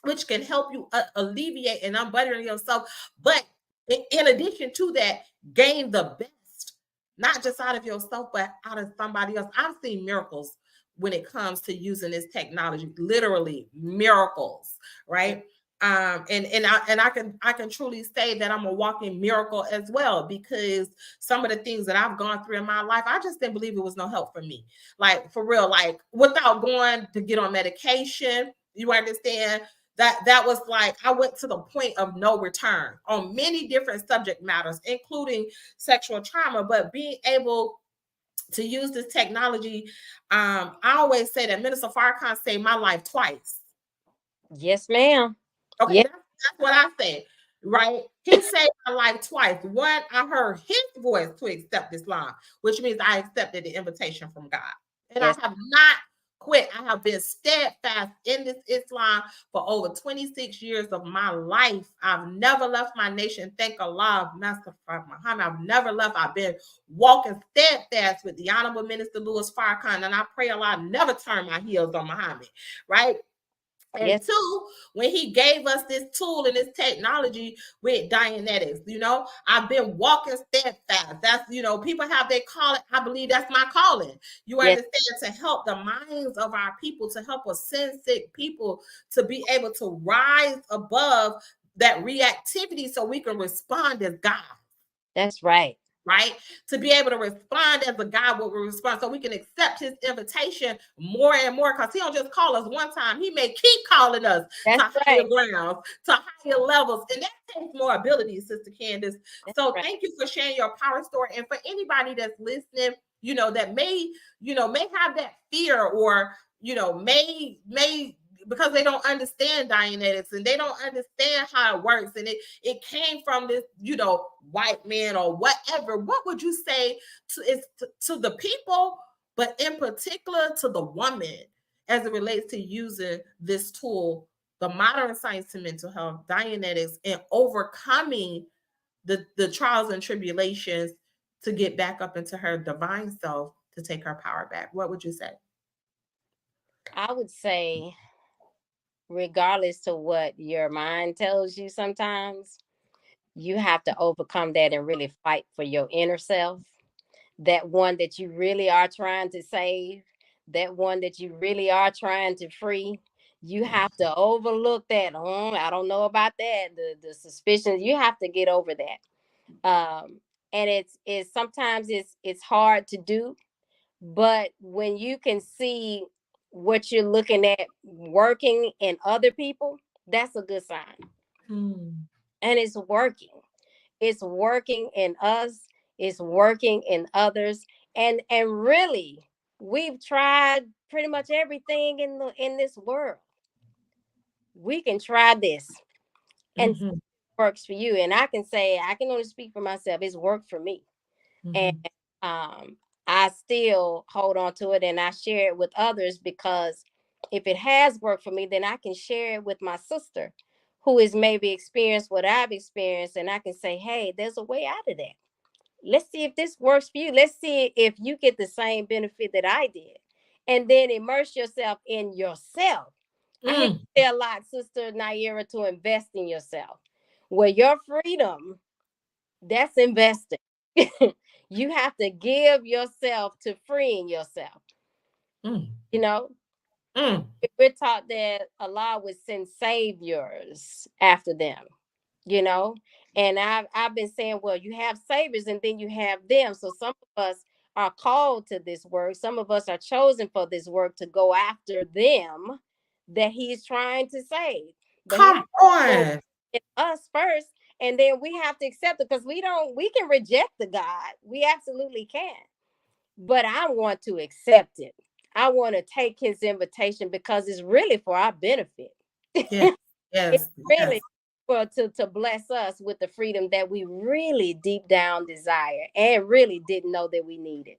[SPEAKER 1] which can help you alleviate and unburden yourself. But in addition to that, gain the best, not just out of yourself, but out of somebody else. I've seen miracles when it comes to using this technology, literally miracles, right? And I can truly say that I'm a walking miracle as well, because some of the things that I've gone through in my life, I just didn't believe it was no help for me. Like for real, like without going to get on medication, you understand? That was like I went to the point of no return on many different subject matters, including sexual trauma. But being able to use this technology, I always say that Minister Farrakhan saved my life twice.
[SPEAKER 2] Yes, ma'am.
[SPEAKER 1] Okay,
[SPEAKER 2] Yes,
[SPEAKER 1] that's what I say, right? He saved my life twice. One, I heard his voice to accept Islam, which means I accepted the invitation from God. And I
[SPEAKER 2] yes,
[SPEAKER 1] have not quit. I have been steadfast in this Islam for over 26 years of my life. I've never left my nation. Thank Allah, Master Muhammad. I've never left. I've been walking steadfast with the Honorable Minister Louis Farrakhan, and I pray Allah never turn my heels on Muhammad, right? And
[SPEAKER 2] yes.
[SPEAKER 1] two, when he gave us this tool and this technology with Dianetics, I've been walking steadfast. That's, people have their calling. I believe that's my calling. You
[SPEAKER 2] Yes,
[SPEAKER 1] understand? To help the minds of our people, to help us sin sick people to be able to rise above that reactivity so we can respond as God,
[SPEAKER 2] that's right.
[SPEAKER 1] right? To be able to respond as a God will respond, so we can accept his invitation more and more, because he don't just call us one time. He may keep calling us to
[SPEAKER 2] That's
[SPEAKER 1] higher
[SPEAKER 2] right.
[SPEAKER 1] grounds, to higher levels. And that takes more ability, Sister Candace.
[SPEAKER 2] That's
[SPEAKER 1] So
[SPEAKER 2] right.
[SPEAKER 1] thank you for sharing your power story. And for anybody that's listening, that may have that fear, or, may because they don't understand Dianetics and they don't understand how it works, and it came from this, white man or whatever. What would you say to the people, but in particular to the woman, as it relates to using this tool, the modern science to mental health, Dianetics, and overcoming the trials and tribulations to get back up into her divine self, to take her power back? What would you say?
[SPEAKER 2] I would say, regardless to what your mind tells you, sometimes you have to overcome that and really fight for your inner self, that one that you really are trying to save, that one that you really are trying to free. You have to overlook that. I don't know about that. The suspicions. You have to get over that. And it's sometimes it's hard to do, but when you can see what you're looking at working in other people, that's a good sign.
[SPEAKER 1] Hmm.
[SPEAKER 2] And it's working in us, it's working in others. And really, we've tried pretty much everything in this world. We can try this and see
[SPEAKER 1] Mm-hmm.
[SPEAKER 2] if it works for you. And I can say, I can only speak for myself, it's worked for me. And
[SPEAKER 1] Mm-hmm.
[SPEAKER 2] um I still hold on to it and I share it with others, because if it has worked for me, then I can share it with my sister who has maybe experienced what I've experienced, and I can say, hey, there's a way out of that. Let's see if this works for you. Let's see if you get the same benefit that I did. And then immerse yourself in yourself. I hear
[SPEAKER 1] Mm.
[SPEAKER 2] you say a lot, Sister Naira, to invest in yourself. Well, your freedom, that's investing. You have to give yourself to freeing yourself.
[SPEAKER 1] Mm.
[SPEAKER 2] You know,
[SPEAKER 1] Mm.
[SPEAKER 2] we're taught that Allah would send saviors after them, you know. And I've been saying, well, you have saviors and then you have them. So some of us are called to this work. Some of us are chosen for this work to go after them that he's trying to save. But he has
[SPEAKER 1] Come
[SPEAKER 2] to go
[SPEAKER 1] on.
[SPEAKER 2] in us first, and then we have to accept it, because we can reject the God. We absolutely can. But I want to accept it. I want to take his invitation because it's really for our benefit.
[SPEAKER 1] Yes,
[SPEAKER 2] It's
[SPEAKER 1] yes, yes.
[SPEAKER 2] really for to bless us with the freedom that we really deep down desire and really didn't know that we needed.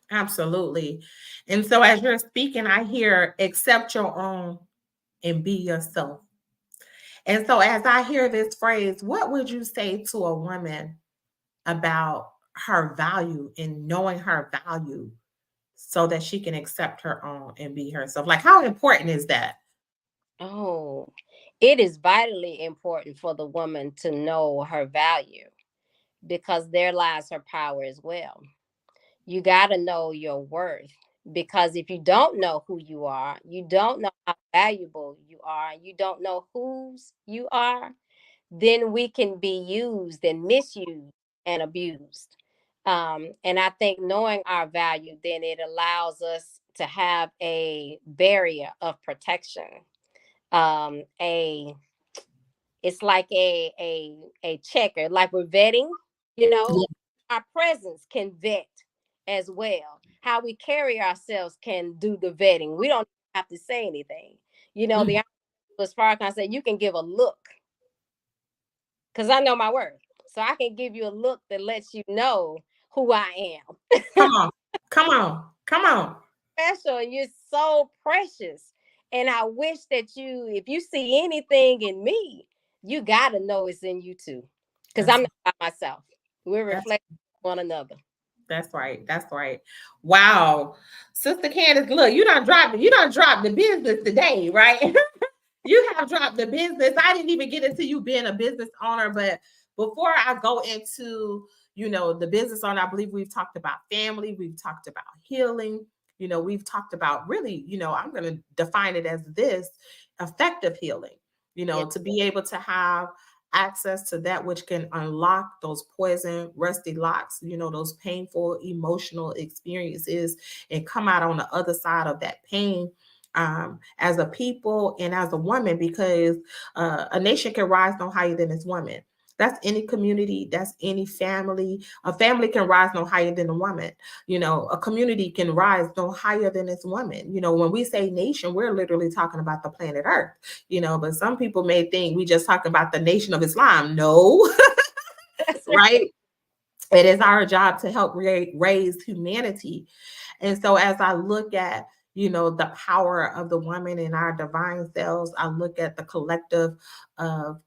[SPEAKER 1] Absolutely. And so as you're speaking, I hear accept your own. and be yourself. And so, as I hear this phrase, what would you say to a woman about her value and knowing her value so that she can accept her own and be herself? Like, how important is that?
[SPEAKER 2] Oh, it is vitally important for the woman to know her value because there lies her power as well. You got to know your worth because if you don't know who you are, you don't know how valuable you are, you don't know whose you are, then we can be used and misused and abused. And I think knowing our value, then it allows us to have a barrier of protection. A It's like a checker, like we're vetting. You know, our presence can vet as well. How we carry ourselves can do the vetting. We don't have to say anything. You know,
[SPEAKER 1] Mm.
[SPEAKER 2] the as far as I say, you can give a look because I know my worth. So I can give you a look that lets you know who I am.
[SPEAKER 1] Come on, come on, come on.
[SPEAKER 2] Special and you're so precious. And I wish that you, if you see anything in me, you got to know it's in you too. Because
[SPEAKER 1] That's
[SPEAKER 2] I'm not by myself. We're
[SPEAKER 1] that's
[SPEAKER 2] reflecting one another.
[SPEAKER 1] that's right. That's right. Wow, Sister Candace, look, you don't drop the business today, right? You have dropped the business. I didn't even get into you being a business owner, but before I go into, the business owner, I believe we've talked about family, we've talked about healing, we've talked about really, I'm going to define it as this effective healing,
[SPEAKER 2] Yeah,
[SPEAKER 1] to be able to have access to that which can unlock those poison, rusty locks, those painful emotional experiences and come out on the other side of that pain as a people and as a woman, because a nation can rise no higher than its woman. That's any community, that's any family. A family can rise no higher than a woman. A community can rise no higher than its woman. When we say nation, we're literally talking about the planet Earth, but some people may think we just talking about the nation of Islam. No,
[SPEAKER 2] that's right.
[SPEAKER 1] right? It is our job to help raise humanity. And so as I look at, the power of the woman in our divine selves, I look at the collective of,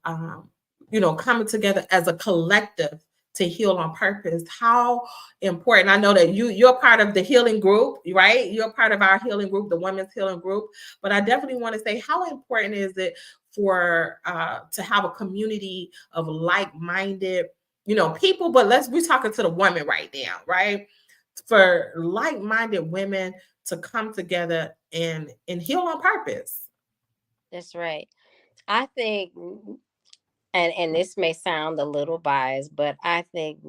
[SPEAKER 1] coming together as a collective to heal on purpose. How important. I know that you're part of the healing group, right? You're part of our healing group, the women's healing group. But I definitely want to say, how important is it for to have a community of like-minded, people? But we're talking to the woman right now, right? For like-minded women to come together and heal on purpose.
[SPEAKER 2] That's right. I think, and this may sound a little biased, but I think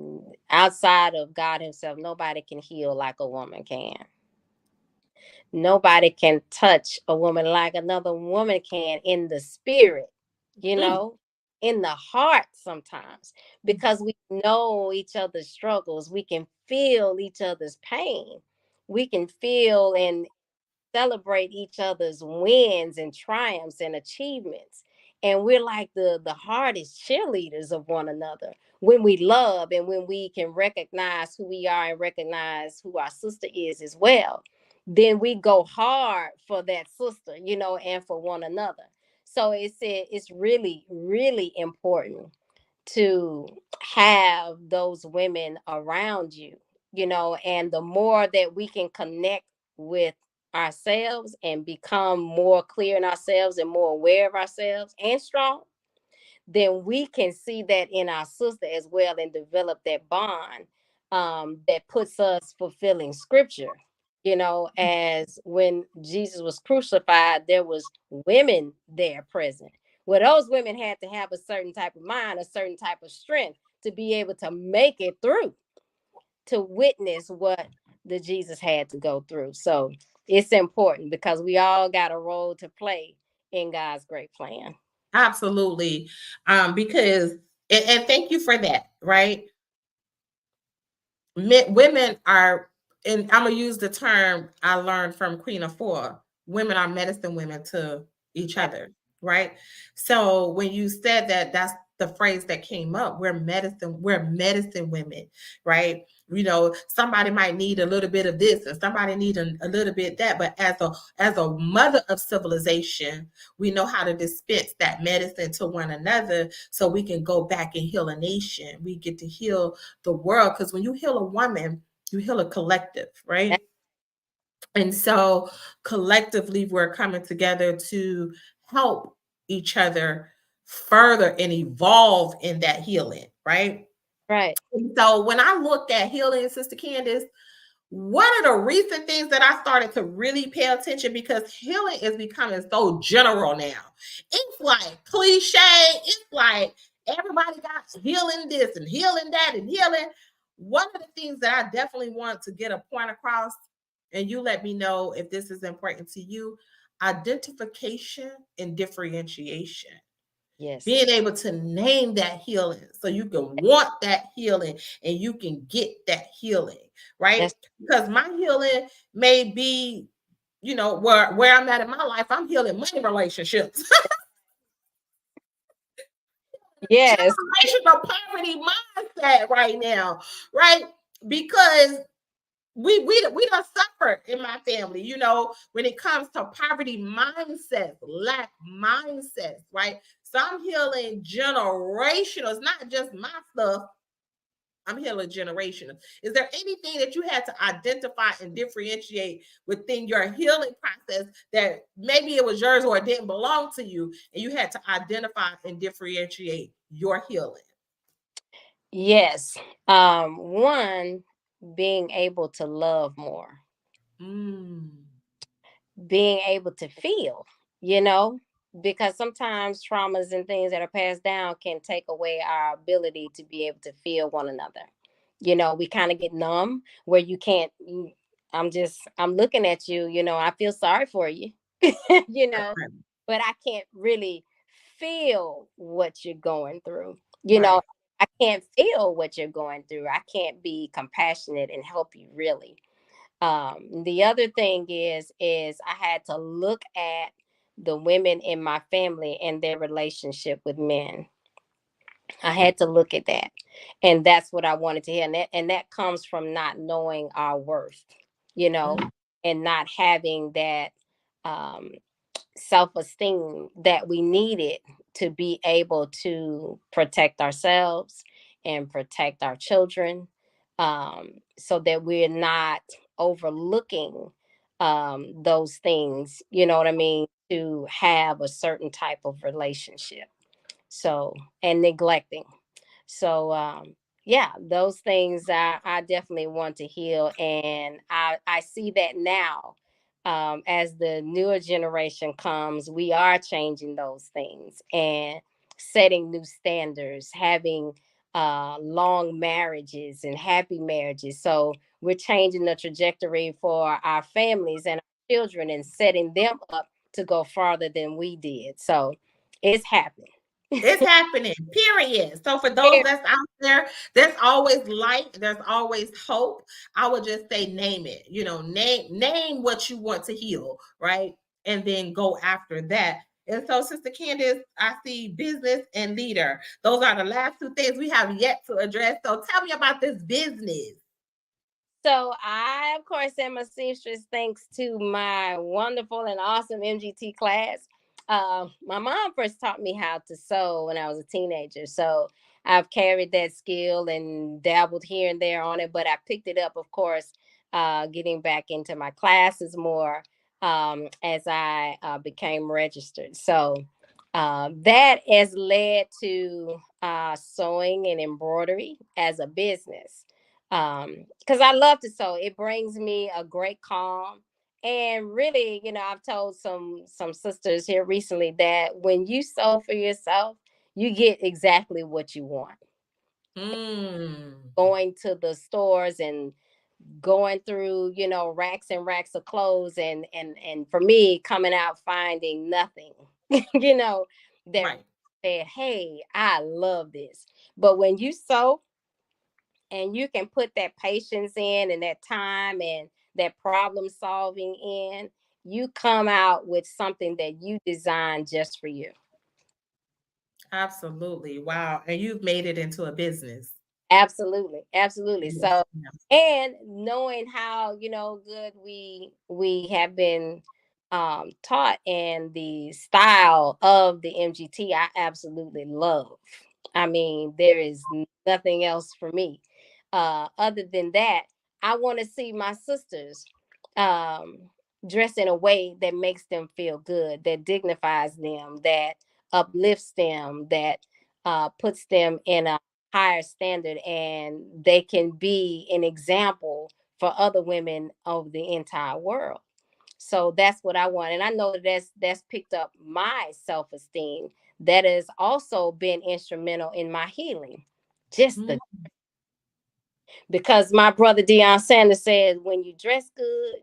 [SPEAKER 2] outside of God Himself, nobody can heal like a woman can. Nobody can touch a woman like another woman can in the spirit, you
[SPEAKER 1] Mm.
[SPEAKER 2] know, in the heart sometimes, because we know each other's struggles. We can feel each other's pain. We can feel and celebrate each other's wins and triumphs and achievements. And we're like the hardest cheerleaders of one another when we love and when we can recognize who we are and recognize who our sister is as well. Then we go hard for that sister, and for one another. So it's really, really important to have those women around you, and the more that we can connect with ourselves and become more clear in ourselves and more aware of ourselves and strong, then we can see that in our sister as well and develop that bond that puts us fulfilling scripture. As when Jesus was crucified, there was women there present. Well, those women had to have a certain type of mind, a certain type of strength to be able to make it through, to witness what the Jesus had to go through. So it's important because we all got a role to play in God's great plan.
[SPEAKER 1] Absolutely. Because and thank you for that, right? Women are, and I'm gonna use the term I learned from Queen of Four. Women are medicine women to each other, right? So when you said that, the phrase that came up. We're medicine women, right? Somebody might need a little bit of this and somebody need a little bit that, but as a mother of civilization, we know how to dispense that medicine to one another so we can go back and heal a nation. We get to heal the world, because when you heal a woman, you heal a collective, right? And so collectively, we're coming together to help each other further and evolve in that healing, right?
[SPEAKER 2] Right.
[SPEAKER 1] And so when I look at healing, Sister Candace, one of the recent things that I started to really pay attention, because healing is becoming so general now. It's like cliche. It's like everybody got healing this and healing that and healing. One of the things that I definitely want to get a point across, and you let me know if this is important to you: identification and differentiation.
[SPEAKER 2] Yes.
[SPEAKER 1] Being able to name that healing so you can want that healing and you can get that healing, right?
[SPEAKER 2] That's
[SPEAKER 1] Because my healing may be, where I'm at in my life, I'm healing money relationships.
[SPEAKER 2] yes.
[SPEAKER 1] Generational poverty mindset right now, right? Because we don't suffer in my family, when it comes to poverty mindsets, lack mindsets, right? So I'm healing generational. It's not just my stuff. I'm healing generational. Is there anything that you had to identify and differentiate within your healing process that maybe it was yours or it didn't belong to you, and you had to identify and differentiate your healing?
[SPEAKER 2] Yes. One, being able to love more,
[SPEAKER 1] Mm,
[SPEAKER 2] being able to feel, you know, because sometimes traumas and things that are passed down can take away our ability to be able to feel one another. We kind of get numb where you can't. I'm looking at you, I feel sorry for you, you know,
[SPEAKER 1] right,
[SPEAKER 2] but I can't really feel what you're going through.
[SPEAKER 1] right.
[SPEAKER 2] I can't feel what you're going through. I can't be compassionate and help you really. The other thing is I had to look at the women in my family and their relationship with men. I had to look at that. And that's what I wanted to hear. And that comes from not knowing our worth, you know,
[SPEAKER 1] Mm,
[SPEAKER 2] and not having that um self-esteem that we needed to be able to protect ourselves and protect our children, so that we're not overlooking those things, you know what I mean, to have a certain type of relationship, so, and neglecting. So yeah, those things I definitely want to heal, and I see that now. As the newer generation comes, we are changing those things and setting new standards, having long marriages and happy marriages. So we're changing the trajectory for our families and our children and setting them up to go farther than we did. So it's happening.
[SPEAKER 1] It's happening, period. So for those that's out there, there's always light, there's always hope. I would just say name it. Name what you want to heal, right? And then go after that. And so, Sister Candace, I see business and leader. Those are the last two things we have yet to address. So tell me about this business.
[SPEAKER 2] So I, of course, am a seamstress thanks to my wonderful and awesome MGT class. My mom first taught me how to sew when I was a teenager. So I've carried that skill and dabbled here and there on it, but I picked it up, of course, getting back into my classes more as I became registered. So that has led to sewing and embroidery as a business, because I love to sew. It brings me a great calm. And really, I've told some sisters here recently that when you sew for yourself, you get exactly what you want.
[SPEAKER 1] Mm,
[SPEAKER 2] Going to the stores and going through, racks and racks of clothes, and for me, coming out finding nothing, that
[SPEAKER 1] right.
[SPEAKER 2] said, "Hey, I love this." But when you sew and you can put that patience in and that time and that problem solving in, you come out with something that you designed just for you.
[SPEAKER 1] Absolutely. Wow. And you've made it into a business.
[SPEAKER 2] Absolutely, absolutely.
[SPEAKER 1] Yes.
[SPEAKER 2] So,
[SPEAKER 1] Yeah.
[SPEAKER 2] and knowing how, good we have been taught, and the style of the MGT, I absolutely love. I mean, there is nothing else for me. Other than that, I want to see my sisters um dress in a way that makes them feel good, that dignifies them, that uplifts them, that puts them in a higher standard, and they can be an example for other women of the entire world. So that's what I want, and I know that that's picked up my self-esteem. That has also been instrumental in my healing. Just
[SPEAKER 1] Mm.
[SPEAKER 2] the Because my brother Deion Sanders said, when you dress good,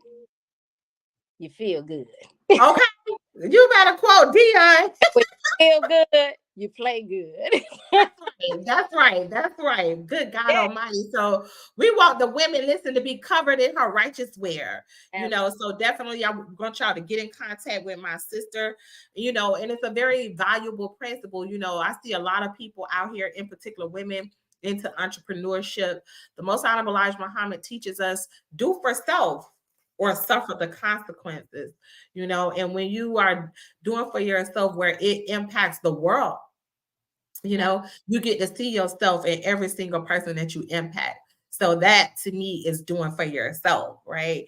[SPEAKER 2] you feel good.
[SPEAKER 1] Okay. You better quote Dion.
[SPEAKER 2] When you feel good, you play good.
[SPEAKER 1] That's right. That's right. Good God
[SPEAKER 2] Yeah,
[SPEAKER 1] Almighty. So we want the women, listen, to be covered in her righteous wear.
[SPEAKER 2] absolutely.
[SPEAKER 1] So definitely I'm going to try to get in contact with my sister, and it's a very valuable principle. I see a lot of people out here, in particular women, into entrepreneurship. The Most Honorable Elijah Muhammad teaches us, do for self or suffer the consequences, and when you are doing for yourself where it impacts the world, you get to see yourself in every single person that you impact. So that to me is doing for yourself, right?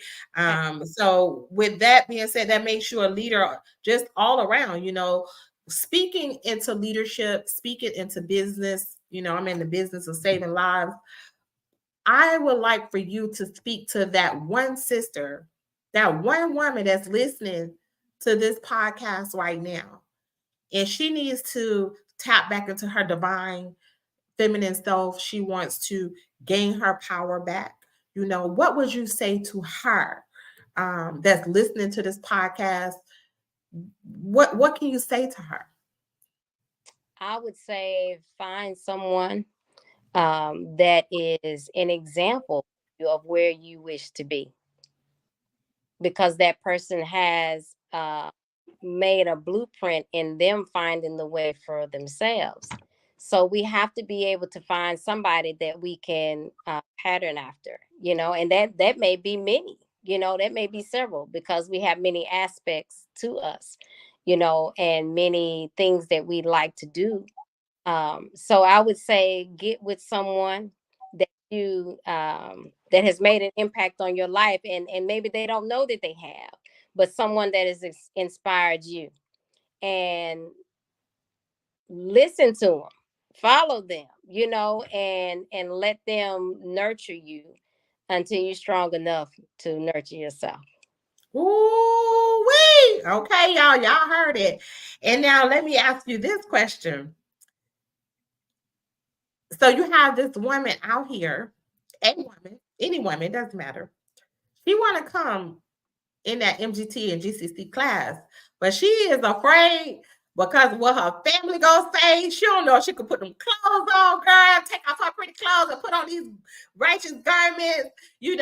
[SPEAKER 1] So with that being said, that makes you a leader just all around, speaking into leadership, speaking into business. I'm in the business of saving lives. I would like for you to speak to that one sister, that one woman that's listening to this podcast right now. And she needs to tap back into her divine feminine self. She wants to gain her power back. What would you say to her that's listening to this podcast? What can you say to her?
[SPEAKER 2] I would say find someone that is an example of where you wish to be, because that person has made a blueprint in them finding the way for themselves. So we have to be able to find somebody that we can pattern after, and that may be many, that may be several, because we have many aspects to us, and many things that we like to do. So I would say get with someone that has made an impact on your life, and maybe they don't know that they have, but someone that has inspired you, and listen to them, follow them, and let them nurture you until you're strong enough to nurture yourself.
[SPEAKER 1] Ooh, wee. Okay, y'all heard it. And now let me ask you this question. So you have this woman out here, a woman, any woman, doesn't matter. She want to come in that MGT and GCC class, but she is afraid because what her family gonna say. She don't know if she could put them clothes on, girl. Take off her pretty clothes and put on these righteous garments. She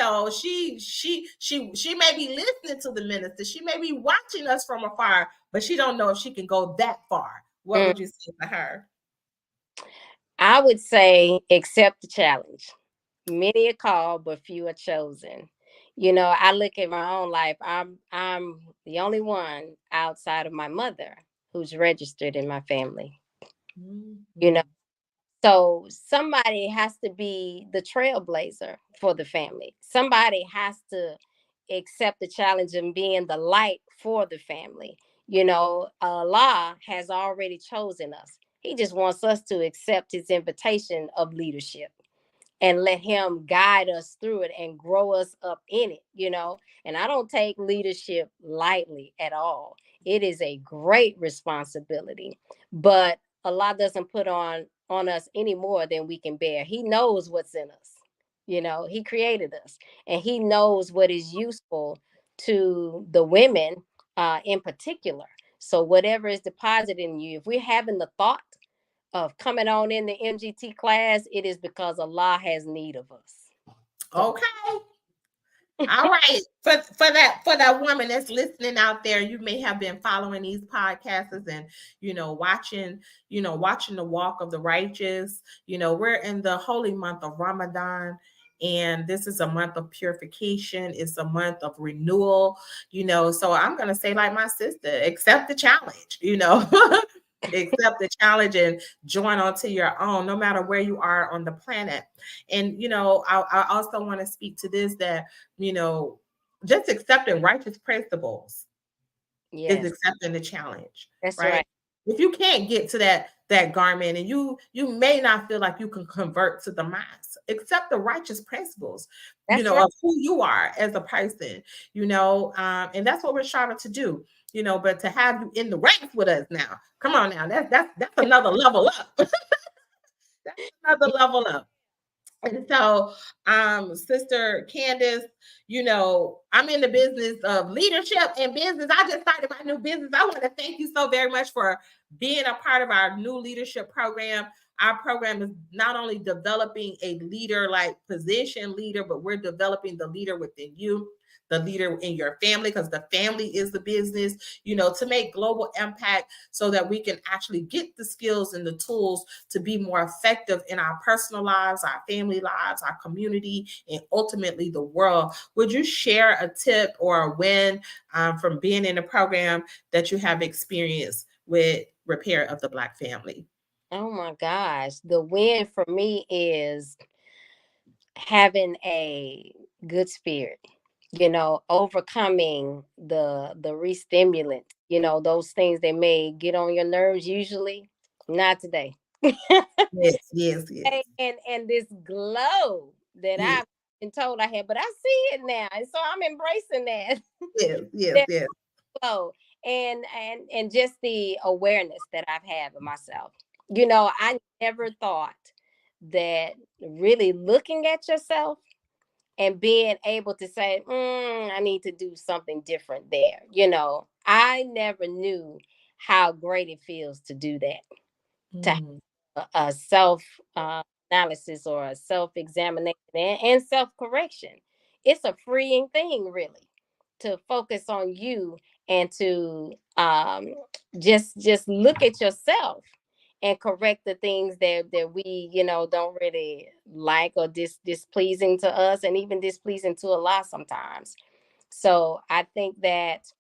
[SPEAKER 1] may be listening to the minister. She may be watching us from afar, but she don't know if she can go that far. What
[SPEAKER 2] Mm.
[SPEAKER 1] would you say to her?
[SPEAKER 2] I would say accept the challenge. Many are called, but few are chosen. I look at my own life. I'm the only one outside of my mother who's registered in my family. You know,
[SPEAKER 1] Mhm.
[SPEAKER 2] so somebody has to be the trailblazer for the family. Somebody has to accept the challenge and being the light for the family. Allah has already chosen us. He just wants us to accept his invitation of leadership and let him guide us through it and grow us up in it, And I don't take leadership lightly at all. It is a great responsibility, but Allah doesn't put on us any more than we can bear. He knows what's in us. He created us, and he knows what is useful to the women in particular. So whatever is deposited in you, if we're having the thought of coming on in the MGT class, it is because Allah has need of us. So
[SPEAKER 1] Okay. All right. For that woman that's listening out there, you may have been following these podcasts and watching the walk of the righteous. We're in the holy month of Ramadan. And this is a month of purification. It's a month of renewal, So I'm gonna say, like my sister, accept the challenge. Accept the challenge and join onto your own, no matter where you are on the planet. And I also want to speak to this, that you know, just accepting righteous principles is
[SPEAKER 2] Yes,
[SPEAKER 1] accepting the challenge,
[SPEAKER 2] that's
[SPEAKER 1] right?
[SPEAKER 2] right.
[SPEAKER 1] If you can't get to that garment, and you may not feel like you can convert to the mass, accept the righteous principles,
[SPEAKER 2] That's right.
[SPEAKER 1] of who you are as a person, and that's what we're striving to do. But to have you in the ranks with us now, come on now, that's another level up. That's another level up. And so, Sister Candance, I'm in the business of leadership and business. I just started my new business. I want to thank you so very much for being a part of our new leadership program. Our program is not only developing a leader, like position leader, but we're developing the leader within you, the leader in your family, because the family is the business, to make global impact, so that we can actually get the skills and the tools to be more effective in our personal lives, our family lives, our community, and ultimately the world. Would you share a tip or a win from being in a program that you have experienced with Repair of the Black Family?
[SPEAKER 2] Oh my gosh. The win for me is having a good spirit, overcoming the re-stimulant, those things that may get on your nerves usually. Not today.
[SPEAKER 1] Yes, yes, yes,
[SPEAKER 2] And this glow that
[SPEAKER 1] yes,
[SPEAKER 2] I've been told I had, but I see it now. And so I'm embracing that.
[SPEAKER 1] yes, yes,
[SPEAKER 2] That
[SPEAKER 1] yes.
[SPEAKER 2] glow and just the awareness that I've had of myself. I never thought that really looking at yourself and being able to say, I need to do something different there. I never knew how great it feels to do that, to
[SPEAKER 1] Mm.
[SPEAKER 2] a self analysis or a self examination and self correction. It's a freeing thing, really, to focus on you and to just look at yourself and correct the things that we don't really like or displeasing to us and even displeasing to Allah sometimes. So I think that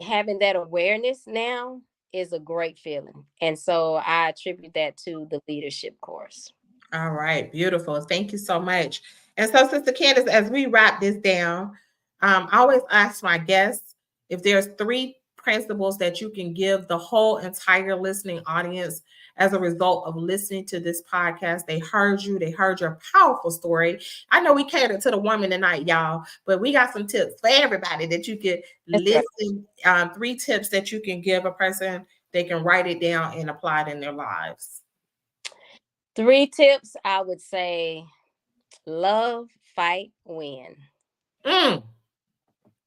[SPEAKER 2] having that awareness now is a great feeling. And so I attribute that to the leadership course.
[SPEAKER 1] All right, beautiful. Thank you so much. And so, Sister Candace, as we wrap this down, I always ask my guests if there's three principles that you can give the whole entire listening audience as a result of listening to this podcast. They heard you, they heard your powerful story. I know we catered to the woman tonight, y'all, but we got some tips for everybody that you could
[SPEAKER 2] That's right.
[SPEAKER 1] listen. Three tips that you can give a person, they can write it down and apply it in their lives.
[SPEAKER 2] Three tips I would say: love, fight, win.
[SPEAKER 1] Mm.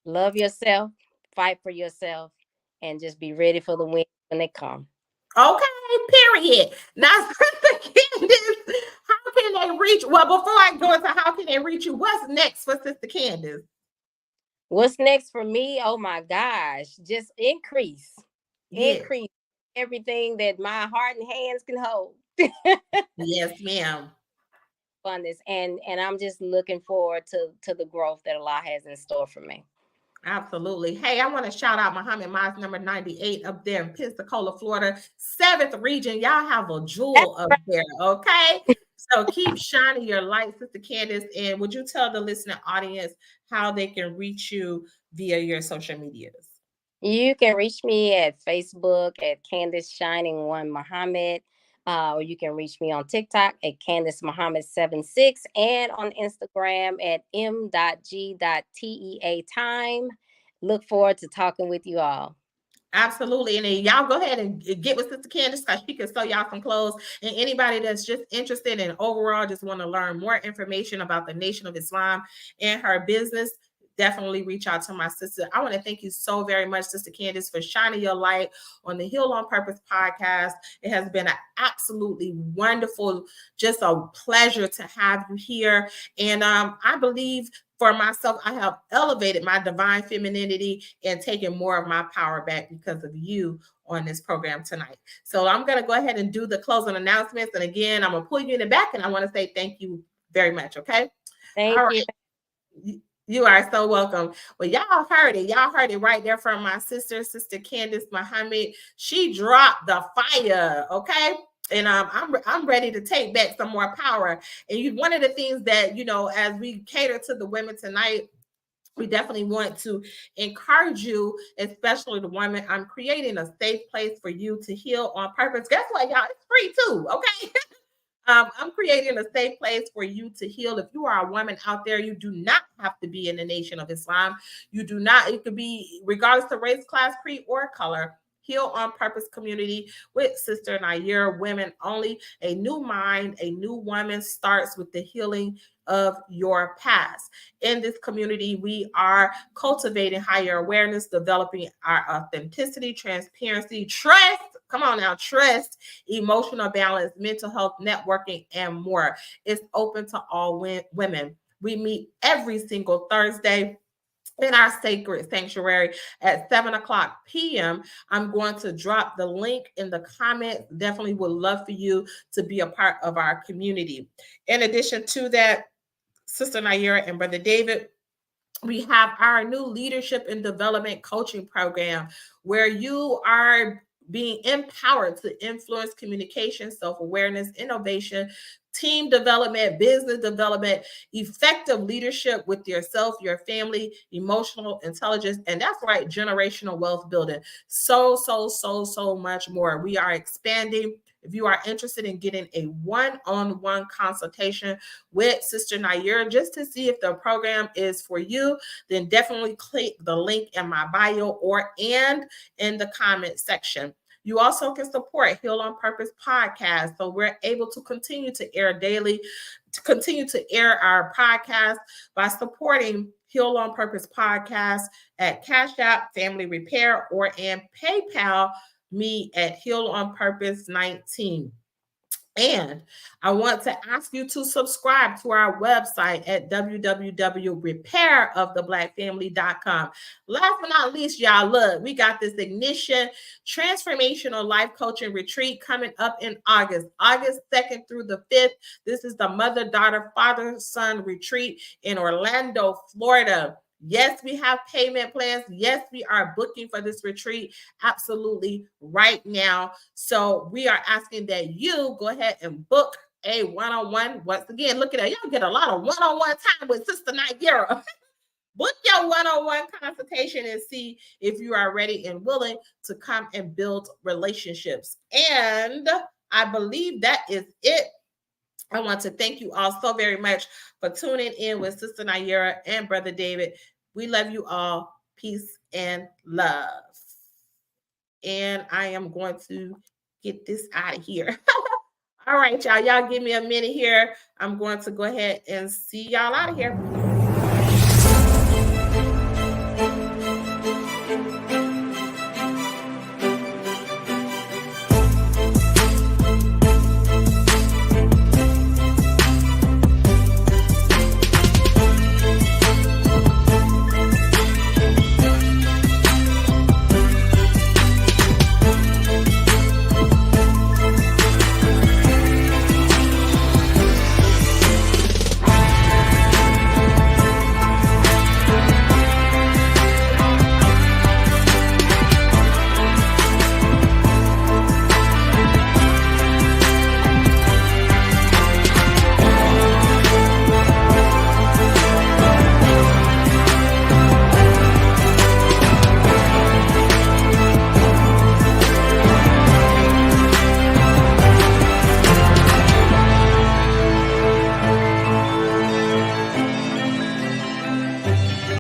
[SPEAKER 2] Love yourself, fight for yourself, and just be ready for the win when they come.
[SPEAKER 1] Okay, period. Now, Sister Candace, how can they reach? Well, before I go into how can they reach you, what's next for Sister Candace?
[SPEAKER 2] What's next for me? Oh my gosh, just
[SPEAKER 1] Yes,
[SPEAKER 2] increase everything that my heart and hands can hold.
[SPEAKER 1] yes, ma'am.
[SPEAKER 2] Abundance, and I'm just looking forward to the growth that Allah has in store for me.
[SPEAKER 1] Absolutely. Hey, I want to shout out Muhammad Miles number 98 up there in Pensacola, Florida, 7th region. Y'all have a
[SPEAKER 2] That's
[SPEAKER 1] jewel up there, okay? So keep shining your light, Sister Candace. And would you tell the listening audience how they can reach you via your social medias?
[SPEAKER 2] You can reach me at Facebook at Candace Shining One Muhammad, or you can reach me on TikTok at Candace Muhammad 76 and on Instagram at m.g.tea time. Look forward to talking with you all.
[SPEAKER 1] Absolutely. And then y'all go ahead and get with Sister Candace, because she can sell y'all some clothes. And anybody that's just interested in overall just want to learn more information about the Nation of Islam and her business, definitely reach out to my sister. I want to thank you so very much, Sister Candace, for shining your light on the Heal on Purpose podcast. It has been an absolutely wonderful, just a pleasure to have you here. And I believe for myself, I have elevated my divine femininity and taken more of my power back because of you on this program tonight. So I'm going to go ahead and do the closing announcements. And again, I'm going to pull you in the back and I want to say thank you very much. Okay.
[SPEAKER 2] Thank
[SPEAKER 1] All
[SPEAKER 2] you.
[SPEAKER 1] right. You are so welcome. Well, y'all heard it. Y'all heard it right there from my sister, Sister Candance Muhammad. She dropped the fire. Okay. And I'm ready to take back some more power. And one of the things that, as we cater to the women tonight, we definitely want to encourage you, especially the women. I'm creating a safe place for you to heal on purpose. Guess what, y'all? It's free too. Okay. I'm creating a safe place for you to heal. If you are a woman out there, you do not have to be in the Nation of Islam. You do not, it could be regardless of race, class, creed, or color. Heal on Purpose community with Sister Naira, women only. A new mind, a new woman starts with the healing of your past. In this community, we are cultivating higher awareness, developing our authenticity, transparency, trust. Come on now, trust, emotional balance, mental health, networking, and more. It's open to all women. We meet every single Thursday in our sacred sanctuary at 7:00 p.m. I'm going to drop the link in the comments. Definitely would love for you to be a part of our community. In addition to that, Sister Naira and Brother David, we have our new leadership and development coaching program where you are being empowered to influence communication, self-awareness, innovation, team development, business development, effective leadership with yourself, your family, emotional intelligence, and that's right, generational wealth building. So much more. We are expanding. If you are interested in getting a one-on-one consultation with Sister Naira just to see if the program is for you, then definitely click the link in my bio or and in the comment section. You also can support Heal on Purpose podcast. So we're able to continue to air daily, to continue to air our podcast by supporting Heal on Purpose podcast at Cash App, Family Repair, or and PayPal me at Heal on Purpose 19. And I want to ask you to subscribe to our website at www.repairoftheblackfamily.com. Last but not least, y'all, look, we got this Ignition Transformational Life Coaching Retreat coming up in August 2nd through the 5th. This is the Mother, Daughter, Father, Son Retreat in Orlando, Florida. Yes, we have payment plans. Yes, we are booking for this retreat absolutely right now. So we are asking that you go ahead and book a one-on-one. Once again, look at that. Y'all get a lot of one-on-one time with Sister Naira. Book your one-on-one consultation and see if you are ready and willing to come and build relationships. And I believe that is it. I want to thank you all so very much for tuning in with Sister Naira and Brother David. We love you all. Peace and love. And I am going to get this out of here. All right, y'all. Y'all give me a minute here. I'm going to go ahead and see y'all out of here.